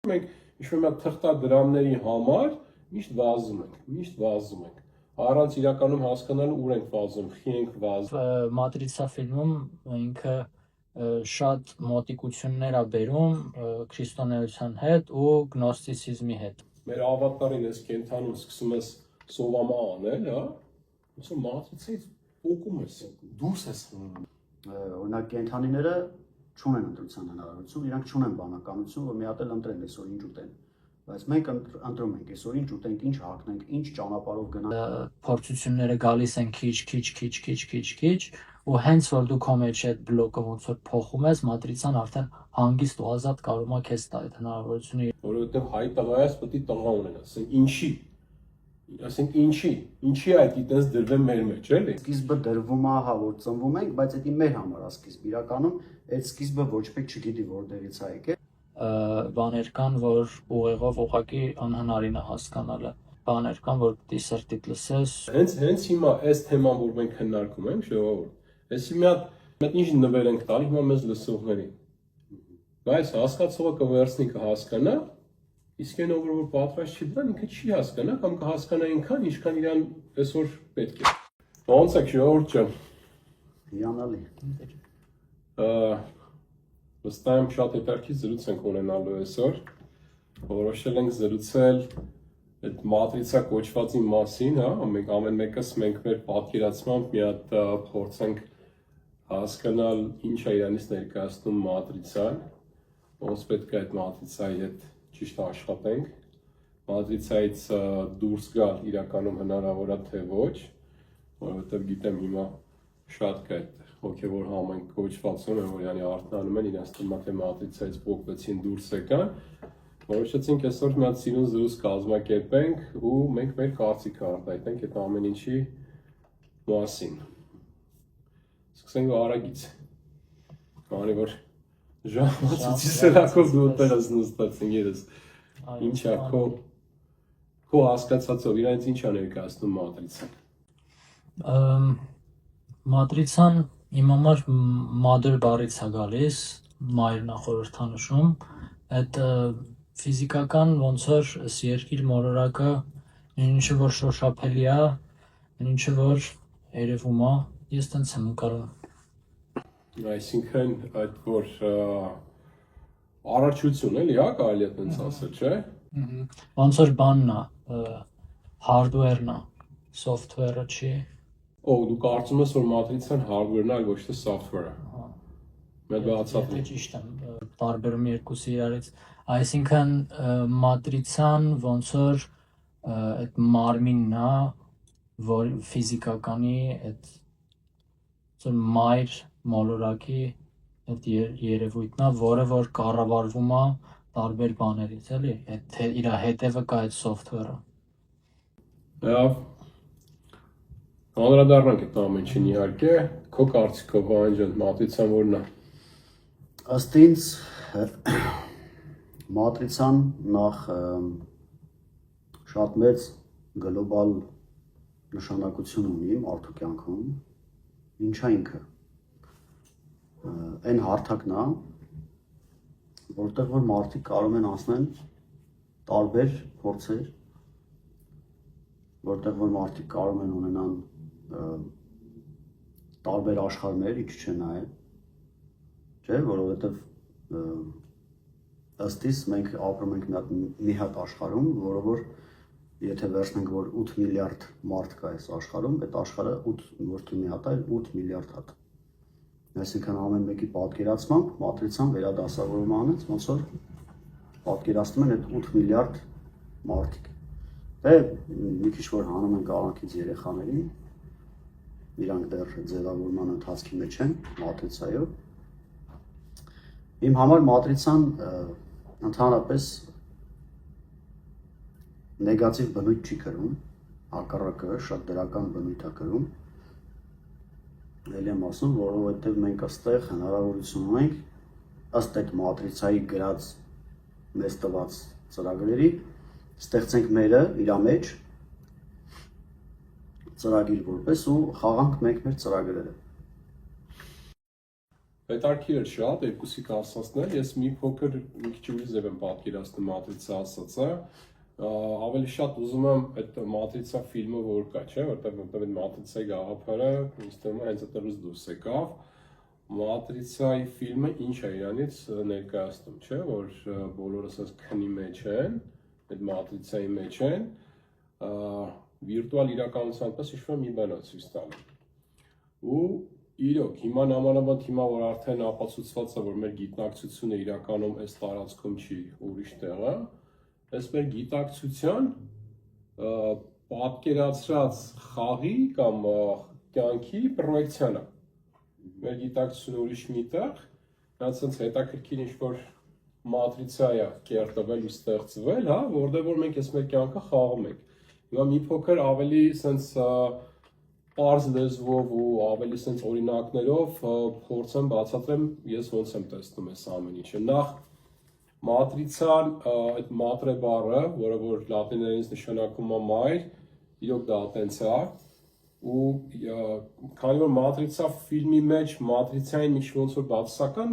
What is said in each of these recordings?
Մենք ինչ-որ մի թղթադրամների համար միշտ վազում ենք։ Առանց իրականում հասկանալու ուր ենք վազում, խի ենք վազում։ Մատրիցա ֆիլմում ինքը շատ մոտիկություններ է բերում քրիստոնեության հետ ու գնոստիցիզմի հետ։ Մեր ավատարին այս կենթանում սկսում ես սովամա անել, հա, ուսը մատրիցից փոկում ես, դուրս ես խմում։ Օրինակ կենթանիները չունեն ընտրության հնարավորություն, իրանք չունեն բանականություն, որ մի հատ էլ ընտրեն այսօր ինչ ուտեն։ Բայց մենք ընտրում ենք այսօր ինչ ուտենք, ինչ հագնենք, ինչ ճանապարհով գնանք։ Փորձությունները գալիս են քիչ, ու հենց որ դու քո մեջ այդ բլոկը ոնց որ փոխում ես, մատրիցան արդեն հանգիստ ու ազատ կարող է քեզ տա այդ հնարավորությունը։ Որովհետև հայ տղայս պետք է տղա ունենա, ասենք ինչի այդ դիտես դրվեն մեր մեջ, էլի։ Սկիզբը դրվում է, հա, որ ծնվում ենք, բայց դա մեր համար է սկիզբ։ Իրականում այդ սկիզբը ոչ մեկ չգիտի որտեղից է եկել։ Բաներ կան, որ ուղեղով ուղղակի անհնարին է հասկանալը։ Բաներ կան, որ պիտի սրտիդ լսես։ Հենց հիմա այս թեման, որ մենք քննարկում ենք, ժողովուրդ, այսի մի հատ ինչ նվեր ենք տալի հիմա մեզ լսողներին։ Բայց հասկացողը կվերցնի կհասկանա, իսկ այն ով որ պատրաստ չի դրան, ինքը չի հասկանա կամ կհասկանա այնքան, ինչքան իրան այսօր պետք է։ Ոնց եք ժողովուրդ ջան։ Հիանալի։ Վստահ եմ շատ հետաքրքիր զրույց ենք ունենալու այսօր։ Որոշել ենք զրուցել այդ մատրիցա կոչվածի մասին, հա, մենք ամեն մեկս մենք մեր պատկերացմամբ մի հատ փորձենք հասկանալ ինչ է իրանից ներկայացնում մատրիցան, ոնց պետք է այդ մատրիցայի հետ ճիշտ աշխատենք, մատրիցայից դուրս գալ իրականում հնարավոր է թե ոչ, որովհետև գիտեմ հիմա շատ կա այդ հոգևոր համայնք կոչվածում են, որ յանի արթնանում են իրենց թեմատե մատրիցայից փոխվեցին դուրս եկան, որոշեցինք այսօր մի հատ սիրուն զրույց կազմակերպենք ու մենք մեր կարծիքը արտահայտենք այդ ամեն ինչի մասին։ Սկսենք Արագից։ Քանի որ ժամացույցի սրակով դու ուտելս նստած ես։ Ինչ է քո հասկացածով իրանից ինչ է ներկայացնում մատրիցան։ Մատրիցան իմ համար mother բառից է գալիս, մայրն է խորհրդանշում, այդ ֆիզիկական ոնց որ երկիր մոլորակը ինչը որ շոշափելի է, ինչը որ երևում է, ես տենց եմ նկարում։ Այսինքն այդ որ առողջություն էլի, հա, կարելի է տենց ասել, չէ։ Ոնց որ բանն է, hardware-ն է, software-ը չի։ Դու կարծում ես, որ մատրիցան hardware-ն է, այլ ոչ թե software-ը։ Մեր բացատրի։ Ճիշտ եմ, տարբերում երկուսը իրարից։ Այսինքն մատրիցան ոնց որ այդ մարմինն է, որ ֆիզիկականի այդ մայր մոլորակի այդ երևույթն է, որը որ կառավարվում է տարբեր բաներից, էլի, իր հետևը կա այդ software-ը։ Լավ։ Անդրադառնանք այդ ամեն ինչին իհարկե, քո կարծիքով Վահան ջան, մատրիցան որն է։ Ըստ ինձ մատրիցան նախ շատ մեծ գլոբալ նշանակություն ունի մարդու կյանքում, ինչա ինքը։ Այն հարթակն է, որտեղ որ մարդիկ կարող են անցնել տարբեր փորձեր, որտեղ որ մարդիկ կարող են ունենան տարբեր աշխարհներ, ինչ չէ նայել, չէ, որովհետև ըստ իս մենք ապրում ենք մի հատ աշխարհում, որը որ եթե վերցնենք որ 8 միլիարդ մարդ կա այս աշխարհում, այդ աշխարհը 8 ոչ թե մի հատ, այլ 8 միլիարդ հատ։ Այսինքն ամեն մեկի պատկերացմամբ մատրիցան վերադասավորում անեց, ոնց որ պատկերացնում են այդ 8 միլիարդ մարդիկ։ Դե մի քիչ որ հանում են կառանքից երեխաներին, իրանք դեռ ձևավորման ընթացքի մեջ են մատրիցայով։ Իմ համար մատրիցան ընդհանրապես նեգատիվ բնույթ չի կրում, հակառակը շատ դրական բնույթ է կրում։ Էլ եմ ասում, որովհետև մենք այստեղ հնարավորություն ունենք ըստ այդ մատրիցայի գրած մեզ տված ծրագրերի ստեղծենք մերը իր մեջ ծրագիր որպես ու խաղանք մենք մեր ծրագրերը։ Հետարքիր էր շատ, երկուսի կասացնել, ես մի փոքր մի քիչ ուրիշ ձև եմ պատկերացնում մատրիցա ասածը, ավելի շատ ուզում եմ այդ մատրիցա ֆիլմը որ կա, չէ, որտեղ այդ մատրիցայի գաղափարը ինձ թվում է հենց այդտեղից դուրս եկավ, մատրիցայի ֆիլմը ինչ է իրանից ներկայացնում, չէ, որ բոլորը ասած քնի մեջ են, այդ մատրիցայի մեջ են, վիրտուալ իրականության պես ինչ-որ մի բան է ցույց տալու։ Ու իրոք, հիմա նամանավանդ հիմա որ արդեն ապացուցված է, որ մեր գիտնակցությունը իրականում այս տարածքում չի ուրիշ տեղ է, այս մեր գիտակցության պատկերացրած խաղի կամ կյանքի պրոյեկցիան է։ Մեր գիտակցությունը ուրիշ մի տեղ, նրանց հետաքրքիր ինչ-որ մատրիցա է կերտվել ու ստեղծվել, հա, որտեղ որ մենք այս մեր կյանքը խաղում ենք։ Հիմա մի փոքր ավելի սենց պարզ լեզվով ու ավելի սենց օրինակներով փորձեմ բացատրեմ ես ոնց եմ տեսնում այս ամեն ինչը։ Նախ մատրիցան, այդ մատրե բառը, որը որ լատիներենից նշանակում է մայր, իրոք դա տենց է, ու քանի որ մատրիցա ֆիլմի մեջ մատրիցային ինչ ոնց որ բացասական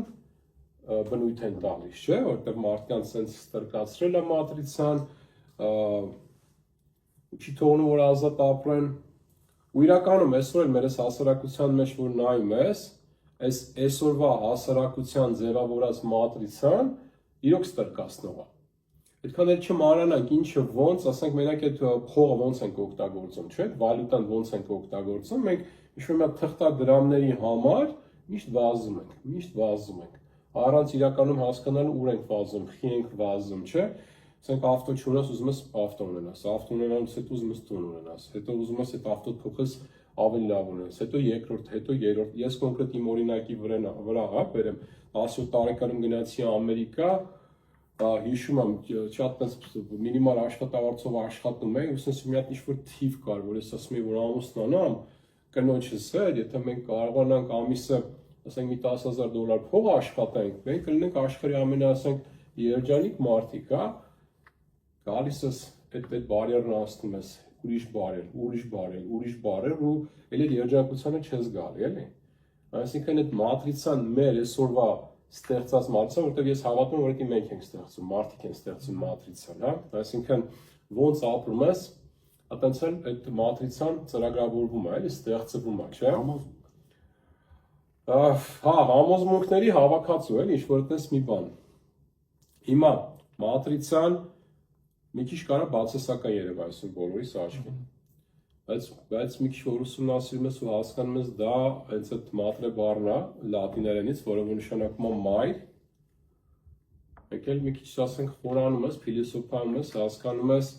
բնույթ են տալիս, չէ, որտեղ մարդկանց սենց ստրկացրել է մատրիցան, չի թողնում որ ազատ ապրեն, ու իրականում այսօր էլ մեր այս հասարակության մեջ որ նայում ես, այս այսօրվա հասարակության ձևավորած մատրիցան իրոք ստրկացնող է։ Այդքան էլ չմանրանանք ինչը ոնց, ասենք մենակ այդ փողը ոնց ենք օգտագործում, չէ՞, վալյուտան ոնց ենք օգտագործում, մենք ինչ-որ մի թղթադրամների համար միշտ վազում ենք, առանց իրականում հասկանալու ուր ենք վազում, խի ենք վազում, չէ՞։ Ասենք ավտո չունես, ուզում ես ավտո ունենաս, ավտո ունենալուց հետո ուզում ես տուն ունենաս, հետո ուզում ես այդ ավտոդ փոխես ավելի լավ ունենաս, հետո երկրորդ, հետո երրորդ, ես կոնկրետ իմ օրինակի վրա բերեմ, 10 տարեկանում գնացի Ամերիկա, հիշում եմ, շատ մինիմալ աշխատավարձով աշխատում էի, ուսնես մի հատ ինչ-որ թիվ կար, որ ես ասում էի, որ ամուսնանամ, կնոջս հետ, եթե մենք կարողանանք ամիսը, ասենք մի $10,000 փող աշխատենք, մենք կլինենք աշխարհի ամենաասենք երջանիկ մարդիկ, հա, գալիս ես այդ բարերն անցնում ես, ուրիշ բարեր ու էլ երջանկությանը չես գալի, էլի։ Այսինքն այդ մատրիցան մեր այսօրվա ստեղծած մատրիցան, որտեղ ես հավատում եմ, որ դա մենք ենք ստեղծում, մարդիկ են ստեղծում մատրիցան, հա։ Այսինքն ոնց ապրում ես, այտենց էլ այդ մատրիցան ծրագրավորվում է, էլի, ստեղծվում է, չէ՞։ Հա, համոզմունքների հավաքածու, էլի, ինչ-որ այդպես մի բան։ Հիմա մատրիցան մի քիչ կարա բացասական երևա այսօր բոլորիս աչքին, բայց մի քիչ որ ուսումնասիրում ես ու հասկանում ես դա հենց այդ մատրե բառն է լատիներենից, որը որ նշանակում է մայր, եկել մի քիչ ասենք խորանում ես, փիլիսոփայում ես, հասկանում ես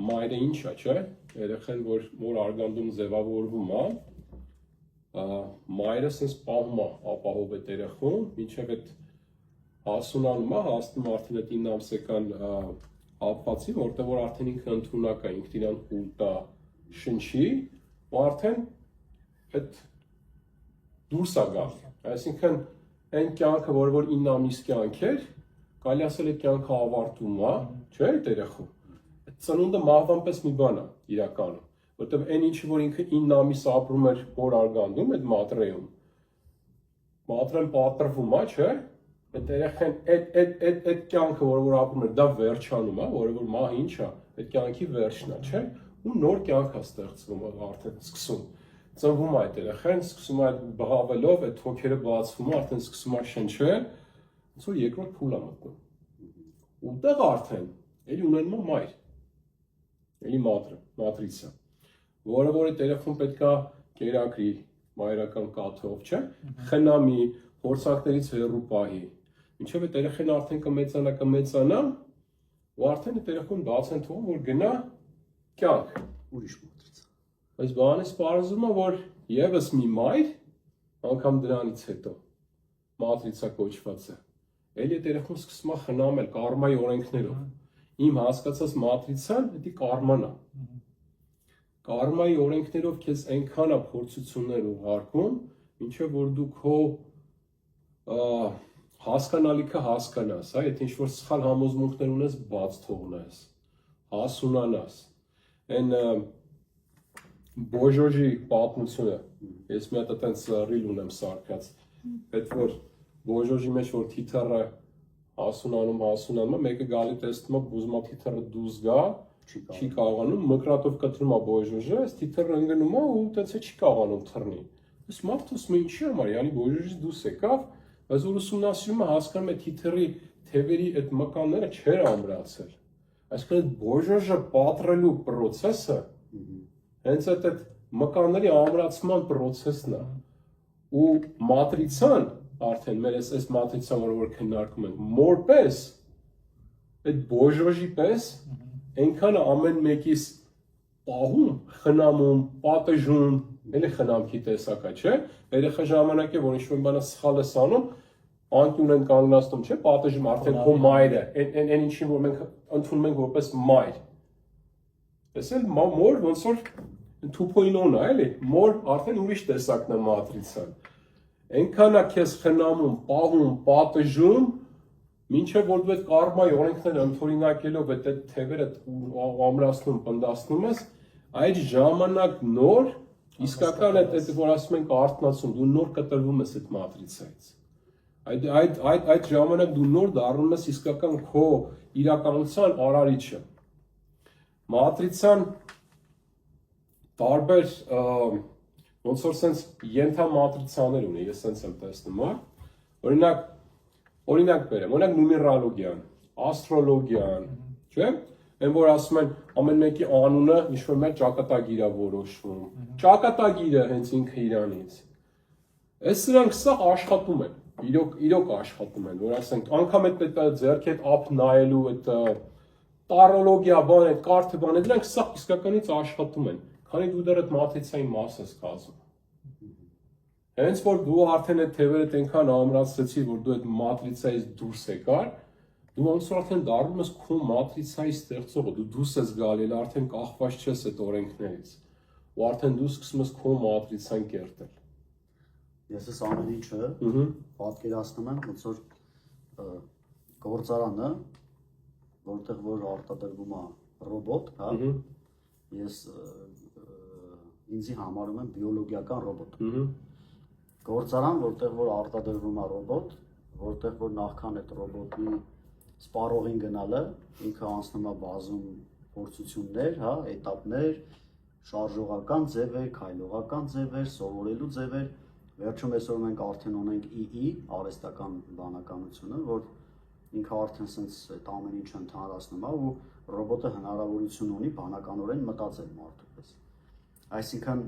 մայրը ինչ է, չէ, երեխան որ արգանդում ձևավորվում է, մայրը sense պահում է, ապահով է երեխուն, մինչև այդ հասունանում է, հասնում արդեն այդ 9 ամսական ապացի, որտեղ որ արդեն ինքը ընդունակ է, ինքն իրան ուտա շնչի, ու արդեն այդ դուրս է գալ, այսինքն այն կյանքը, որ 9 ամիս կյանք էր, կարելի ասել այդ կյանքը ավարտում է, չէ՞ այդ երեխու, այդ ծնունդը մահվան պես մի բան է իրականում, որտեղ այն ինչը որ ինքը 9 ամիս ապրում էր որ արգանդում, այդ մատրեում, մատրեն պատրվում է, չէ՞, այդ երեխան այդ կյանքը որ ապրում էր, դա վերջանում է, որը որ մահը ինչ է, այդ կյանքի վերջն է, չէ՞, ու նոր կյանք է ստեղծվում, արդեն սկսում, ծնվում է այդ երեխան, սկսում է բղավելով, այդ հոգերը բացվում է, արդեն սկսում է շնչել, ոնց որ երկրորդ փուլ է մտնում, ուտեղ արդեն, էլի ունենում է մայր, էլի մատրիցա, որը որ այդ երեխան պետք է կերակրի մայրական կաթով, չէ՞, խնամի, փորձակներից հեռու պահի, մինչև այդ երեխան արդեն կմեծանա, ու արդեն այդ երեխան բաց են թողում, որ գնա կյանք, ուրիշ մատրիցա։ Բայց բանից պարզվում է, որ եւս մի մայր, անգամ դրանից հետո, մատրիցա կոչված է, էլի այդ երեխան սկսում է խնամել կարմայի օրենքներով, իմ հասկացած մատրիցան դա կարման է, կարմայի օրենքներով քեզ այնքան է փորձություններ ուղարկում, մինչև որ դու քո հասկանալիքը հասկանաս, հա, եթե ինչ-որ սխալ համոզմունքներ ունես, բաց թողնես, հասունանաս, այն բոժոժի պատմությունը, ես մի հատ այդպես ռիլ ունեմ սարքած, այդ որ բոժոժի մեջ որ թիթեռը հասունանում, մեկը գալի տեսնում է ուզում է թիթեռը դուրս գա, չի կարողանում, մկրատով կտրում է բոժոժը, այս թիթեռը ընկնում է ու այդպես չի կարողանում թռնի։ Այս մարդը ասում է ինչի համար, յանի բոժոժից դուրս եկավ, բայց որ ուսումնասիրում է հասկանում է թիթեռի թևերի այդ մկանները չեր ամրացել։ Այսինքն այդ բոժոժը պատռելու process-ը հենց այդ մկանների ամրացման process-ն է։ Ու մատրիցան արդեն մեր այս մատրիցան որ քննարկում ենք, մորպես այդ բոժոժի պես այնքան ամեն մեկիս պահում, խնամում, պատժում, էլի խնամքի տեսակա, չէ՞։ Երեխա ժամանակ է որ ինչ-որ բանը սխալ է անում, անկյուն են կանգնացնում, չէ՞, պատժում արդեն քո մայրը, այն ինչին որ մենք ընդունում ենք որպես մայր։ Տեսել մոր ոնց որ 2.0-ն է, էլի, մոր արդեն ուրիշ տեսակն է մատրիցան։ Այնքան է քեզ խնամում, պահում, պատժում, մինչև որ դու այդ կարմայի օրենքները ընդօրինակելով այդ թևերը ամրացնում, պնդացնում ես, այդ ժամանակ նոր իսկական այդ որ ասում ենք արթնացում, դու նոր կտրվում ես այդ մատրիցայից։ Այդ ժամանակ դու նոր դառնում ես իսկական քո իրականության արարիչը։ Մատրիցան տարբեր ոնց որ sense ենթամատրիցաներ ունի, ես sense եմ տեսնում, հա։ Օրինակ բերեմ, օրինակ նումերալոգիան, աստրոլոգիան, չէ՞։ Այն որ ասում են ամեն մեկի անունը ինչ-որ մեր ճակատագիր է որոշվում։ Ճակատագիրը հենց ինքը իրանից։ Այս սրանք սա աշխատում են, իրոք աշխատում են, որ ասենք անգամ այդ ձեռքի հետ ափ նայելու այդ տարոլոգիա բան, այդ կարթը բան, դրանք սա իսկականից աշխատում են, քանի դու դեռ այդ մատրիցայի մաս ես կազմում։ Հենց որ դու արդեն այդ թևերը այնքան ամրացրեցի, որ դու այդ մատրիցայից դուրս եկար, դու ոնց որ արդեն դառնում ես քո մատրիցայի ստեղծողը, դու դուրս ես գալի, արդեն կախված չես այդ օրենքներից, ու արդեն դու սկսում ես քո մատրիցան կերտել։ Ես այս ամեն ինչը պատկերացնում եմ, ոնց որ գործարանը, որտեղ որ արտադրվում է ռոբոտ, հա, ես ինձի համարում եմ բիոլոգիական ռոբոտ։ Գործարան, որտեղ որ արտադրվում է ռոբոտ, որտեղ որ նախքան այդ ռոբոտի սպառողին գնալը, ինքը անցնում է բազում փորձություններ, հա, էտապներ, շարժողական ձևեր, քայլողական ձևեր, սովորելու ձևեր, վերջում այսօր մենք արդեն ունենք ԻԻ, արհեստական բանականությունը, որ ինքը արդեն sense այդ ամեն ինչը ընդհանրացնում է ու ռոբոտը հնարավորություն ունի բանականորեն մտածել մարդու պես։ Այսինքն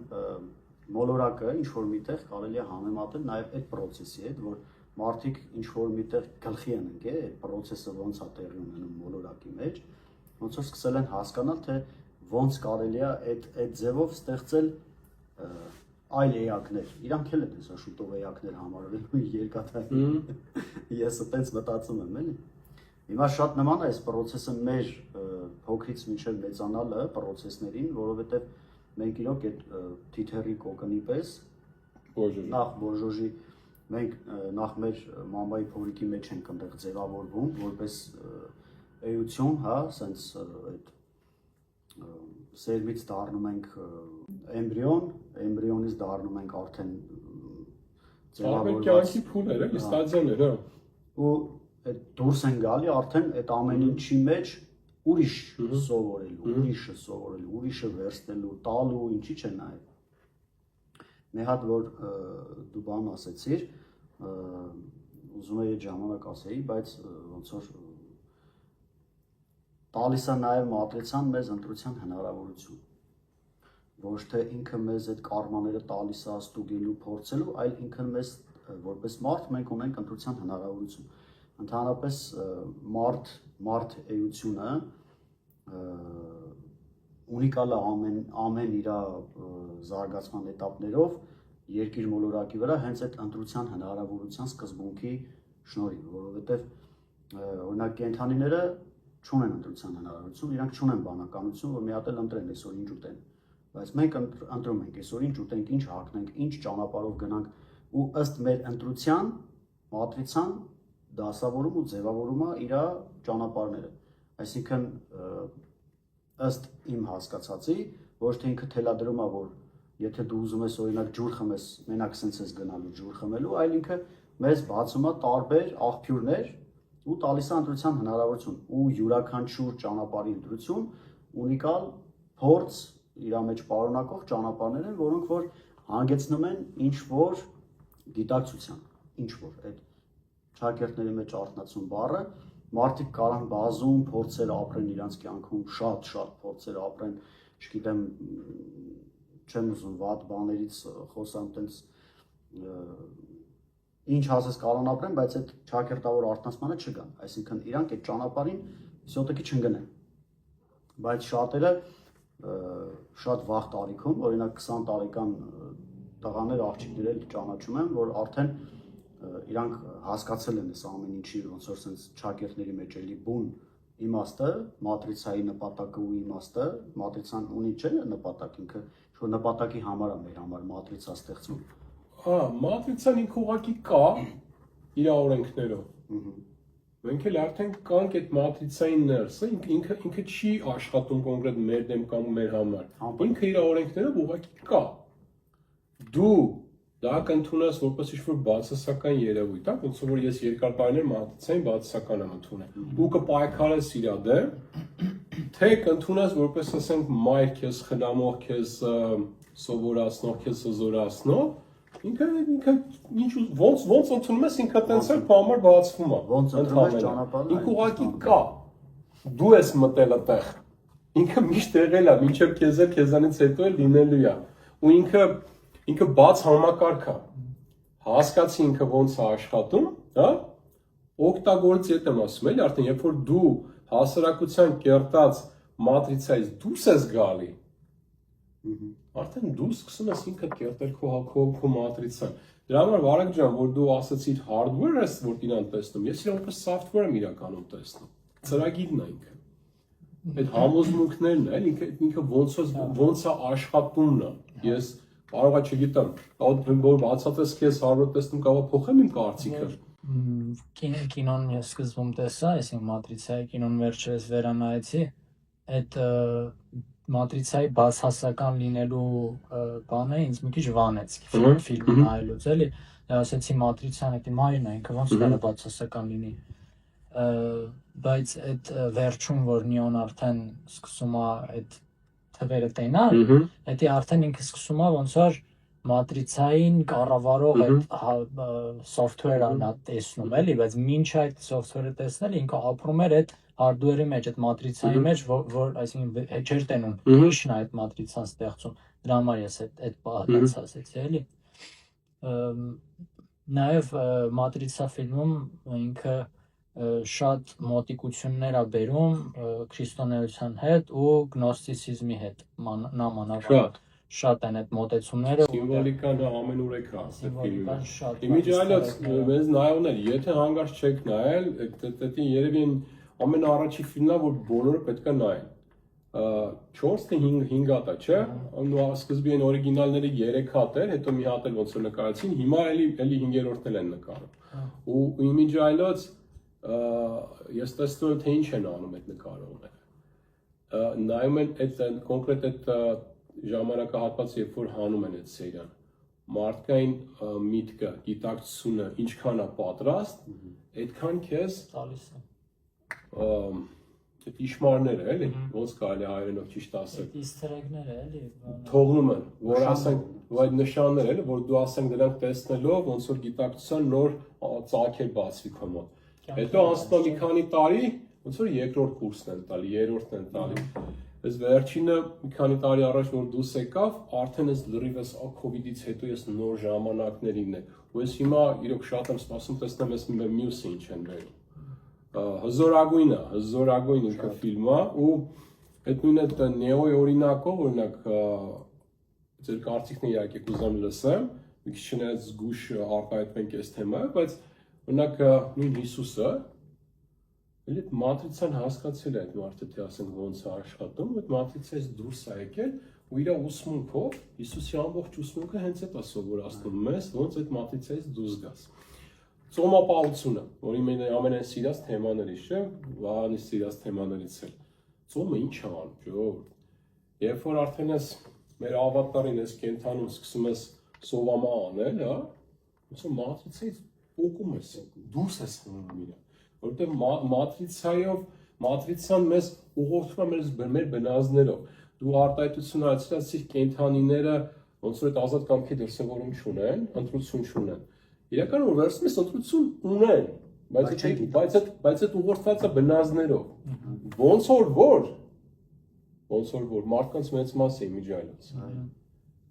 մոլորակը ինչ որ միտեղ կարելի է համեմատել նաև այդ process-ի հետ, որ մարդիկ ինչ որ միտեղ գլխի են ընկել, այդ process-ը ոնց է տեղի ունենում մոլորակի մեջ, ոնց որ սկսել են հասկանալ, թե ոնց կարելի է այդ ձևով ստեղծել այլ էակներ։ Իրանք էլ են հեսա շուտով էակներ համարվելու երկաթային։ Ես այդպես մտածում եմ, էլի։ Հիմա շատ նման է այս process-ը մեր փոքրից մինչև մեծանալը process-ներին, որովհետև մենք իրոք այդ թիթեռի կոկոնի պես նախ բոժոժի մենք նախ մեր մամայի փորիկի մեջ ենք այնտեղ ձևավորվում որպես էություն, հա, սենց այդ սերմից դառնում ենք էմբրիոնից դառնում ենք արդեն ձևավորված փուլեր, էլի ստադիաներ, հա։ Ու այդ դուրս են գալի արդեն այդ ամեն ինչի մեջ ուրիշ սովորելու, ուրիշը վերցնելու, տալու, ինչի՞ չէ նաև։ Մի հատ որ դու բան ասեցիր, ուզում եի այդ ժամանակ ասեի, բայց ոնց որ տալիս է նաև մատրիցան մեզ ընտրության հնարավորություն։ Ոչ թե ինքը մեզ այդ կարմաները տալիս է ստուգելու, փորձելու, այլ ինքը մեզ որպես մարդ մենք ունենք ընտրության հնարավորություն։ Ընդհանրապես մարդ էությունը ունիկալ է ամեն իր զարգացման էտապներով երկիր մոլորակի վրա հենց այդ ընտրության հնարավորության սկզբունքի շնորհիվ, որովհետև օրինակ կենդանիները չունեն ընտրության հնարավորություն, իրանք չունեն բանականություն, որ մի հատ էլ ընտրեն այսօր ինչ ուտեն, բայց մենք ընտրում ենք այսօր ինչ ուտենք, ինչ հագնենք, ինչ ճանապարհով գնանք ու ըստ մեր ընտրության մատրիցան դասավորում ու ձևավորում է իր ճանապարհները, այսինքն ըստ իմ հասկացածի, ոչ թե ինքը թելադրում է, որ եթե դու ուզում ես օրինակ ջուր խմես, մենակ սենց ես գնալու ջուր խմելու, այլ ինքը մեզ բացում է տարբեր աղբյուրներ ու տալիս է ընտրության հնարավորություն ու յուրաքանչյուր ճանապարհի ընտրություն ունիկալ փորձ իր մեջ պարունակող ճանապարհներ են, որոնք որ հանգեցնում են ինչ որ գիտակցության, ինչ որ այդ ճակերտների մեջ արտնացում բառը մարդիկ կարող են բազում փորձեր ապրեն իրենց կյանքում, շատ փորձեր ապրեն, չգիտեմ, չեմ ուզում վատ բաներից խոսամ, տենց ինչ ասես կարող են ապրեն, բայց այդ ճակերտավոր արտնացմանը չգան, այսինքն իրանք այդ ճանապարհին всё-таки չընկնեն։ Բայց շատերը շատ վաղ տարիքում, օրինակ 20 տարեկան տղաներ, աղջիկներ էլ ճանաչում են, որ արդեն իրանք հասկացել են այս ամեն ինչի ոնց որ sense ճակերտների մեջ էլի բուն իմաստը, մատրիցայի նպատակը ու իմաստը, մատրիցան ունի չէ նպատակ ինքը, որ նպատակի համար է մեր համար մատրիցա ստեղծում։ Մատրիցան ինքը ուղղակի կա իր օրենքներով։ Մենք էլ արդեն կանք այդ մատրիցային ներսը, ինքը չի աշխատում կոնկրետ մեր դեմ կամ մեր համար։ Ինքը իր օրենքներով ուղղակի կա։ Դու դա կընդունես որպես ինչ-որ բացասական երևույթ, ոնց որ ես երկար տարիներ մատրիցային բացասական եմ ընդունել։ Ու կպայքարես իր դեմ, թե կընդունես որպես ասենք մայր քեզ խնամող, քեզ սովորացնող, քեզ զորացնող, ինքը ոնց ընդունում ես ինքը տենց էլ քո համար բացվում է։ Ոնց ընդունում ես ճանապարհը։ Ինքը ուղղակի կա։ Դու ես մտել այդտեղ։ Ինքը միշտ եղել է, մինչև քեզանից հետո էլ լինելու է։ Ու ինքը բաց համակարգ է։ Հասկացի ինքը ոնց է աշխատում, հա? Օգտագործի հետ եմ ասում, էլի արդեն երբ որ դու հասարակության կերտած մատրիցայից դուրս ես գալի, արդեն դու սկսում ես ինքդ կերտել քո մատրիցան։ Դրա համար Վարագ ջան, որ դու ասացիր hardware ես, որ իրան տեսնում, ես իրան որպես software եմ իրականում տեսնում։ Ծրագիրն է ինքը։ Այդ համոզմունքներն է, ինքը ոնց է աշխատումն է։ Ես կարող է չգիտեմ, որ բացատրես քեզ հարյուրը տեսնում կարող փոխեմ իմ կարծիքը։ Կինոն ես սկզբում տեսա, այսինքն մատրիցայի կինոն վերջերս վերանայեցի, այդ մատրիցայի բացասական լինելու բանը ինձ մի քիչ վանեց ֆիլմը նայելուց, էլի, ասեցի մատրիցան էդի մայրն է, ինքը ոնց կարող է բացասական լինի։ Բայց այդ վերջում որ Նիոն արդեն սկսում է այդ թվերը տենալ, դա արդեն ինքը սկսում է ոնց որ մատրիցային կառավարող այդ software-ը նա տեսնում էլի, բայց մինչ այդ software-ը տեսնել ինքը ապրում էր այդ hardware-ի մեջ, այդ մատրիցայի մեջ, որ այսինքն չէր տենում, ինչն է այդ մատրիցան ստեղծում։ Դրա համար ես այդ բանից ասեցի, էլի։ Նաև մատրիցա ֆիլմում ինքը շատ մոտիկություններ է բերում քրիստոնեության հետ ու գնոստիցիզմի հետ նամանավանդ շատ են այդ մոտեցումները սիմվոլիկան ամենուր է կա այդ ֆիլմը իմիջիալոց մեզ նայողներ եթե հանգարց չեք նայել դա երևի ամենաառաջի ֆիլմն է որ բոլորը պետք է նայեն 4 թե 5 հատ է չէ սկզբի այն օրիգինալները 3 հատ էր հետո մի հատ էլ ոնց որ նկարեցին հիմա էլի 5-րդն են նկարում ու իմիջիալոց ես տեսնում եմ թե ինչ են անում այդ նկարողները նայում են այդ կոնկրետ այդ ժամանակահատվածը երբ որ հանում են այդ սերիան մարդկային միտքը գիտակցությունը ինչքան է պատրաստ այդքան քեզ տալիս է այդ իշմարները էլի ոնց կարելի հայերենով ճիշտ ասել իստերեգները էլի թողնում են որ ասենք այդ նշանները էլի որ դու ասենք դրանք տեսնելով ոնց որ գիտակցության նոր ծագեր բացվի քո մոտ հետո անցնում մի քանի տարի ոնց որ երկրորդ կուրսն են տալի երրորդն են տալի Այս վերջինը մի քանի տարի առաջ որ դուրս եկավ, արդեն ես լրիվս COVID-ից հետո ես նոր ժամանակներին եմ։ Ու ես հիմա իրոք շատ եմ սպասում տեսնեմ ես մյուսը ինչ են բերում։ Հզորագույն ինքը ֆիլմը ու այդ նույն այդ նեոյի օրինակով օրինակ ձեր կարծիքն իհարկե կուզեմ լսեմ, մի քիչ չնայած զգուշ արտահայտվենք այս թեմայով, բայց օրինակ նույն Հիսուսը Էլի մատրիցան հասկացել է այդ մարդը թե ասենք ոնց է աշխատում, այդ մատրիցայից դուրս է եկել ու իր ուսմունքով Հիսուսի ամբողջ ուսմունքը հենց այդ է սովորացնում մեզ, ոնց այդ մատրիցայից դուրս գաս։ Ծոմապահությունը, որի ամենայն սիրած թեմաներից չէ, Վահանի սիրած թեմաներից է։ Ծոմը ինչ է անում, ժողովուրդ։ Երբ որ արդեն ես մեր ավատարին ես կենթանում սկսում ես սովամա անել, հա, ոնց մատրիցայից փոկում ես, դուրս ես խմում իրան, որովհետև մատրիցան մեզ ուղղորդում է մեր բնազդներով։ Դու արտահայտություն արեցրացիր կենդանիները ոնց որ այդ ազատ կամքի դրսևորում չունեն, ընտրություն չունեն։ Իրականում որ վերցնում ես ընտրություն ունեն, բայց այդ ուղղորդված է բնազդներով։ Ոնց որ մարդկանց մեծ մասը իմիջայլոց։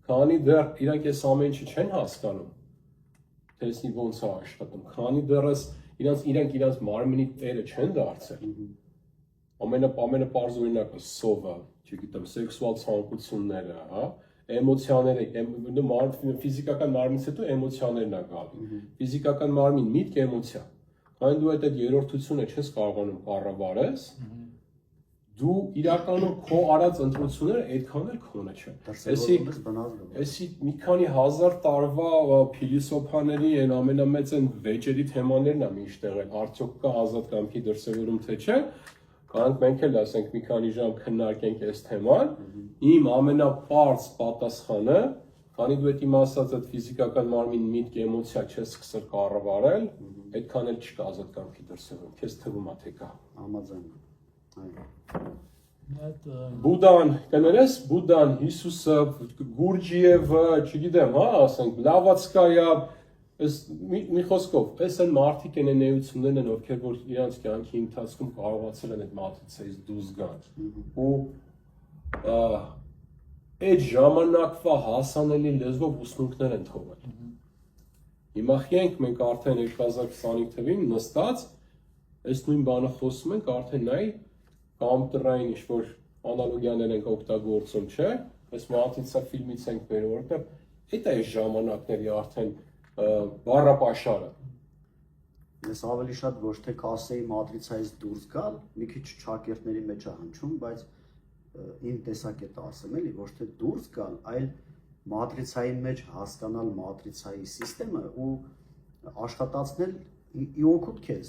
Քանի դեռ իրանք այս ամեն ինչը չեն հասկանում, տեսնի ոնց է աշխատում, քանի դեռ իրանք իրենց մարմնի տերը չեն դարձել։ Ամենապարզ օրինակը սովը, չգիտեմ, սեքսուալ ցանկությունները, հա, էմոցիաները, ֆիզիկական մարմինից հետո էմոցիաներն է գալի։ Ֆիզիկական մարմին, միտք, էմոցիա։ Քանի դու այդ երրորդությունը չես կարողանում կառավարես, դու իրականում քո արած ընտրությունները այդքան էլ քոնը չեն։ Էսի մի քանի հազար տարվա փիլիսոփաների այն ամենամեծ այն վեճերի թեմաներն է միշտ եղել, արդյոք կա ազատ կամքի դրսևորում թե չէ, կանք մենք էլ ասենք մի քանի ժամ քննարկենք այս թեման, իմ ամենապարզ պատասխանը, քանի դու այդ իմ ասած այդ ֆիզիկական մարմին միտք էմոցիա չես սկսել կառավարել, այդքան էլ չկա ազատ կամքի դրսևորում, քեզ թվում է թե կա։ Համաձայն։ Բուդան, կներես, Բուդան, Հիսուսը, Գուրջիևը, չգիտեմ, հա, ասենք, Բլավատսկայա, մի խոսքով, այս են մարդիկ են էություններն են, ովքեր որ իրանց կյանքի ընթացքում կարողացել են այդ մատրիցայից դուրս գան։ Ու այդ ժամանակվա հասանելի լեզվով ուսմունքներ են թողել։ Հիմա խիենք մենք արդեն 2025 թվին նստած, այս նույն բանը խոսում ենք, արդեն նայ կամպյուտերային ինչ-որ անալոգիաներ ենք օգտագործում, չէ՞, այս մատրիցա ֆիլմից ենք բերում, որովհետև այդ է այս ժամանակների արդեն բառապաշարը։ Ես ավելի շատ ոչ թե կասեի մատրիցայից դուրս գալ, մի քիչ ճակերտների մեջ է հնչում, բայց իմ տեսակետը ասեմ էլի, ոչ թե դուրս գալ, այլ մատրիցայի մեջ հասկանալ մատրիցայի համակարգը ու աշխատացնել ի օգուտ քեզ,